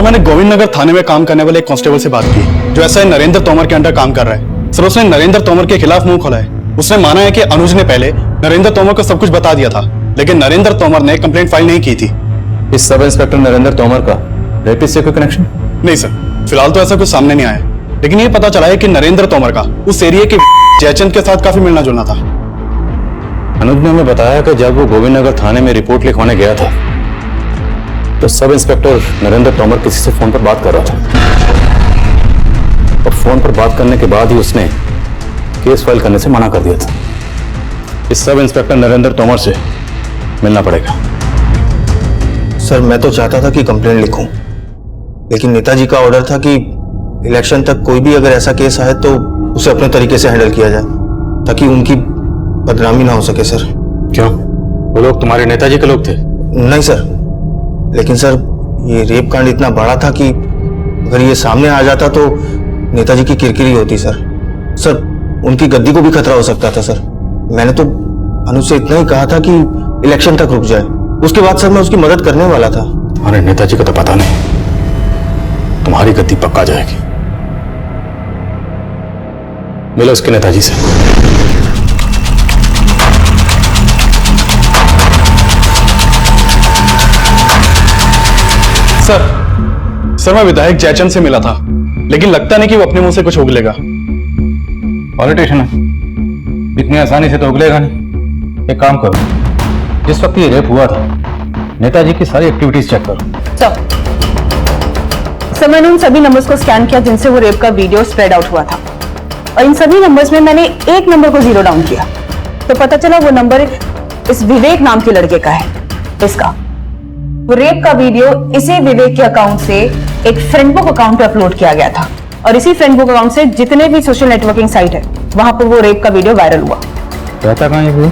मैंने गोविंद नगर थाने में काम करने वाले एक कांस्टेबल से बात की जो एसआई नरेंद्र तोमर के अंडर काम कर रहा है। सर उसने नरेंद्र तोमर के खिलाफ मुंह खोला है। उसने माना है कि अनुज ने पहले नरेंद्र तोमर को सब कुछ बता दिया था, लेकिन नरेंद्र तोमर ने कंप्लेंट फाइल नहीं की थी। इस सब इंस्पेक्टर नरेंद्र तोमर का रेपिस्ट से कोई कनेक्शन? नहीं सर, फिलहाल तो ऐसा कुछ सामने नहीं आया, लेकिन ये पता चला है कि नरेंद्र तोमर का उस एरिया के जयचंद के साथ काफी मिलना जुलना था। अनुज ने हमें बताया कि जब वो गोविंद नगर थाने में रिपोर्ट लिखवाने गया था तो सब इंस्पेक्टर नरेंद्र तोमर किसी से फोन पर बात कर रहा था और फोन पर बात करने के बाद ही उसने केस फाइल करने से मना कर दिया था। इस सब इंस्पेक्टर नरेंद्र तोमर से मिलना पड़ेगा। सर मैं तो चाहता था कि कंप्लेंट लिखूं, लेकिन नेताजी का ऑर्डर था कि इलेक्शन तक कोई भी अगर ऐसा केस आए तो उसे अपने तरीके से हैंडल किया जाए ताकि उनकी बदनामी ना हो सके। सर क्यों, वो लोग तुम्हारे नेताजी के लोग थे? नहीं सर, लेकिन सर ये रेप कांड इतना बड़ा था कि अगर ये सामने आ जाता तो नेताजी की किरकिरी होती। सर उनकी गद्दी को भी खतरा हो सकता था। सर मैंने तो अनुज से इतना ही कहा था कि इलेक्शन तक रुक जाए, उसके बाद सर मैं उसकी मदद करने वाला था। तुम्हारे नेताजी को तो पता नहीं, तुम्हारी गद्दी पक्का जाएगी। मिलो उसके नेताजी से। सर मैं विधायक जयचंद से मिला था, लेकिन लगता नहीं कि वो अपने मुंह से कुछ उगलेगा। पॉलिटिशियन है, इतनी आसानी से तो उगलेगा नहीं। एक काम करो, जिस वक्त ये रेप हुआ था नेताजी की सारी एक्टिविटीज चेक करो। सर मैंने उन सभी नंबर्स को स्कैन किया जिनसे वो रेप का वीडियो स्प्रेड आउट हुआ था, और इन सभी नंबर्स में मैंने एक नंबर को जीरो डाउन किया तो पता चला वो नंबर इस विवेक नाम के लड़के का है। इसका वो रेप का वीडियो इसी विवेक के अकाउंट से एक फ्रेंड बुक अकाउंट पे अपलोड किया गया था, और इसी फ्रेंड बुक अकाउंट से जितने भी सोशल नेटवर्किंग साइट है वहां पर वो रेप का वीडियो वायरल हुआ। रहता कहाँ है?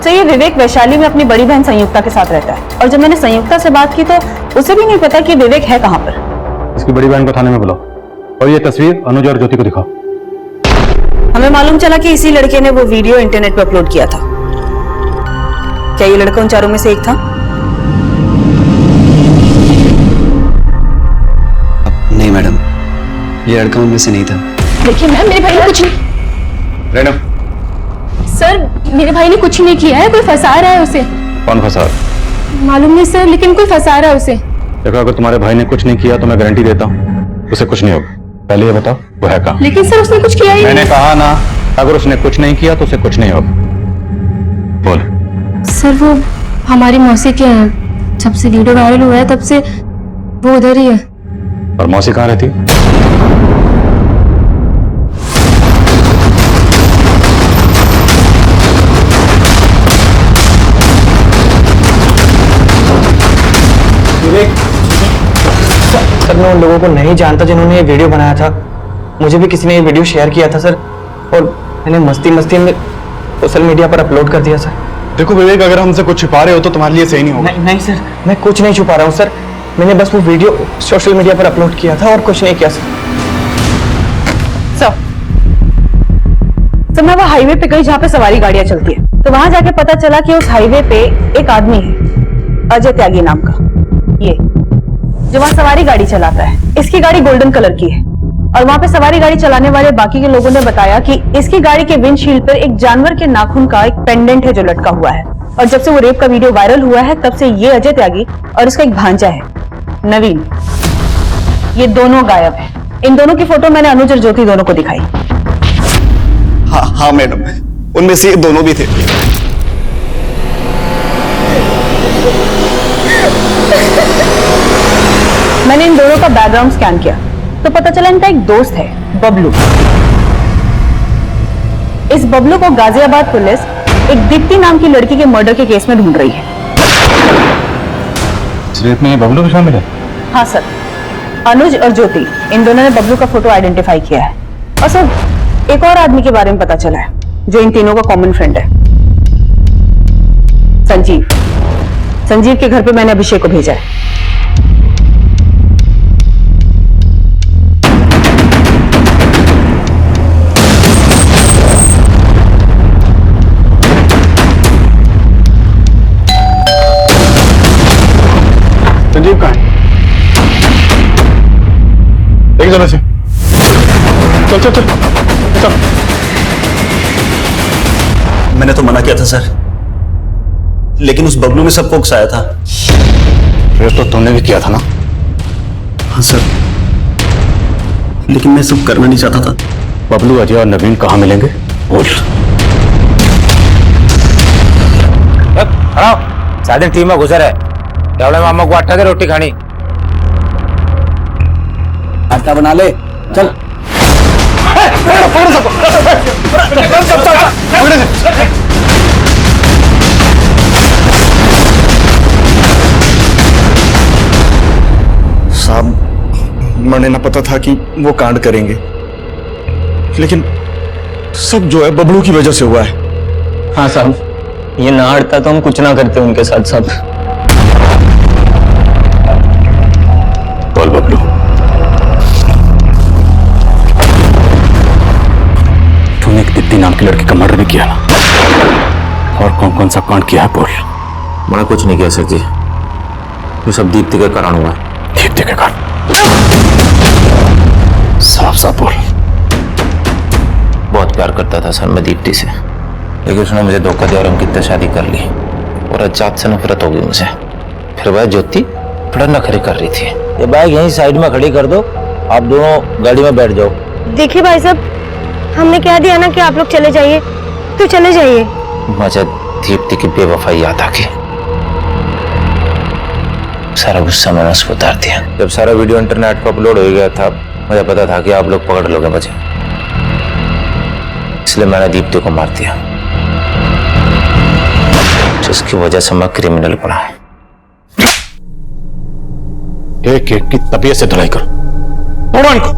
तो ये विवेक वैशाली में अपनी बड़ी बहन संयुक्ता के साथ रहता है, और जब मैंने संयुक्ता से बात की तो उसे भी नहीं पता कि विवेक है कहाँ पर। इसकी बड़ी बहन को थाने में बुलाओ और ये तस्वीर अनुज और ज्योति को दिखाओ। हमें मालूम चला कि इसी लड़के ने वो वीडियो इंटरनेट पर अपलोड किया था। क्या ये लड़का उन चारों में से एक था? नहीं मैडम, ये लड़का उनमें से नहीं था। देखिए मैम, मेरे भाई ने कुछ नहीं। रेनम, सर मेरे भाई ने कुछ नहीं किया है, कोई फंसा रहा है उसे। कौन फंसा? मालूम नहीं सर, लेकिन कोई फंसा रहा है उसे। देखो, अगर तुम्हारे भाई ने कुछ नहीं किया तो मैं गारंटी देता हूँ उसे कुछ नहीं होगा। पहले ये बताओ वो है कहाँ? लेकिन सर उसने कुछ किया ही नहीं। मैंने कहा ना, अगर उसने कुछ नहीं किया तो उसे कुछ नहीं होगा। बोल। सर वो हमारी मौसी के हैं, जब से वीडियो वायरल हुआ है तब से वो उधर ही है। और मौसी कहाँ रहती है? सर मैं उन लोगों को नहीं जानता जिन्होंने ये वीडियो बनाया था। मुझे भी किसी ने ये वीडियो शेयर किया था सर, और मैंने मस्ती मस्ती में सोशल मीडिया पर अपलोड कर दिया सर। देखो विवेक, अगर हमसे कुछ छिपा रहे हो तो तुम्हारे लिए सही नहीं होगा। नहीं सर, मैं कुछ नहीं छुपा रहा हूँ सर। मैंने बस वो वीडियो सोशल मीडिया पर अपलोड किया था और कुछ नहीं किया सर। मैं वो हाईवे पे गई जहाँ पे सवारी गाड़ियां चलती है, तो वहां जाके पता चला कि उस हाईवे पे एक आदमी है अजय त्यागी नाम का, ये जो वहां सवारी गाड़ी चलाता है। इसकी गाड़ी गोल्डन कलर की है, और वहां पे सवारी गाड़ी चलाने वाले बाकी के लोगों ने बताया कि इसकी गाड़ी के विंडशील्ड पर एक जानवर के नाखून का एक पेंडेंट है जो लटका हुआ है। और जब से वो रेप का वीडियो वायरल हुआ है तब से ये अजय त्यागी और इसका एक भांजा है नवीन, ये दोनों गायब है। इन दोनों की फोटो मैंने अनुज और ज्योति दोनों को दिखाई। हाँ मैडम, उनमें से दोनों भी थे। मैंने इन दोनों का बैकग्राउंड स्कैन किया तो पता चला इनका एक दोस्त है बबलू। इस बबलू को गाजियाबाद पुलिस एक दीप्ति नाम की लड़की के मर्डर के केस में ढूंढ रही है। इस रेप में बबलू भी शामिल है? हाँ सर, अनुज और ज्योति, इन दोनों ने बबलू का फोटो आइडेंटिफाई किया है। और सर एक और आदमी के बारे में पता चला है जो इन तीनों का कॉमन फ्रेंड है, संजीव। संजीव के घर पे मैंने अभिषेक को भेजा है। संजीव कहाँ है? एक जरा से चल चल चल चल। मैंने तो मना किया था सर, लेकिन उस बबलू में सबको उकसाया था। फिर तो तुमने भी किया था ना? हाँ सर, लेकिन मैं सब करना नहीं चाहता था। बबलू, अजय और नवीन कहाँ मिलेंगे? बोल। साढ़े टीम में घुसर है, मामा को आटा के रोटी खानी। आटा बना ले, चल। साहब, मैंने ना पता था कि वो कांड करेंगे, लेकिन सब जो है बबलू की वजह से हुआ है। हाँ साहब, ये ना हटता तो हम कुछ ना करते उनके साथ साहब। बोल बबलू, तूने एक दीप्ति नाम की लड़की का मर्डर भी किया ना? और कौन कौन सा कांड किया है बोल। मैंने कुछ नहीं किया सर जी, ये सब दीप्ति के कारण हुआ है। दीप्ति के कारण? साफ साफ बोल। बहुत प्यार करता था सर मैं दीप्ति से, लेकिन उसने मुझे धोखा दिया और अंकित से शादी कर ली और अजात से नफरत हो गई मुझे। फिर वह ज्योति बड़ा नखरे कर रही थी। ये बाइक यहीं साइड में खड़ी कर दो, आप दोनों गाड़ी में बैठ जाओ। देखिए भाई साहब, हमने कह दिया ना कि आप लोग चले जाइए, तो चले जाइए। मुझे दीप्ति की बेवफाई याद आ गई, सारा गुस्सा मैंने उस पर उतार दिया। जब सारा वीडियो इंटरनेट पर अपलोड हो गया था, मुझे पता था कि आप लोग पकड़ लोगे मुझे, इसलिए मैंने दीप्ति को मार दिया, जिसकी वजह से मैं क्रिमिनल बना। एक एक की तबीयत से धुलाई करो, तोड़ो इनको।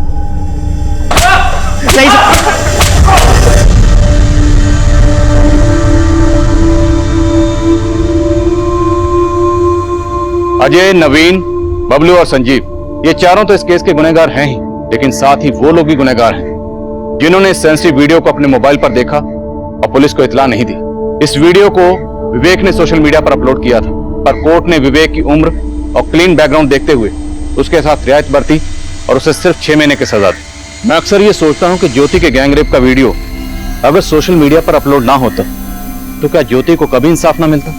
नहीं अजय, नवीन, बबलू और संजीव, ये चारों तो इस केस के गुनहगार हैं ही, लेकिन साथ ही वो लोग भी गुनहगार हैं जिन्होंने इस सेंसिटिव वीडियो को अपने मोबाइल पर देखा और पुलिस को इत्तला नहीं दी। इस वीडियो को विवेक ने सोशल मीडिया पर अपलोड किया था, पर कोर्ट ने विवेक की उम्र और क्लीन बैकग्राउंड देखते हुए उसके साथ रियायत बरती और उसे सिर्फ 6 महीने की सजा दी। मैं अक्सर ये सोचता हूं कि ज्योति के गैंगरेप का वीडियो अगर सोशल मीडिया पर अपलोड ना होता तो क्या ज्योति को कभी इंसाफ ना मिलता?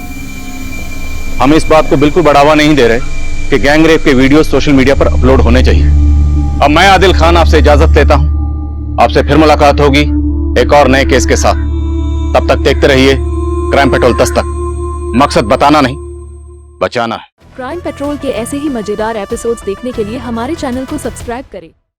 हम इस बात को बिल्कुल बढ़ावा नहीं दे रहे कि गैंगरेप के वीडियो सोशल मीडिया पर अपलोड होने चाहिए। अब मैं आदिल खान आपसे इजाजत लेता हूं, आपसे फिर मुलाकात होगी एक और नए केस के साथ। तब तक देखते रहिए क्राइम पेट्रोल दस्तक। मकसद बताना नहीं, बचाना है। क्राइम पेट्रोल के ऐसे ही मजेदार एपिसोड्स देखने के लिए हमारे चैनल को सब्सक्राइब करें।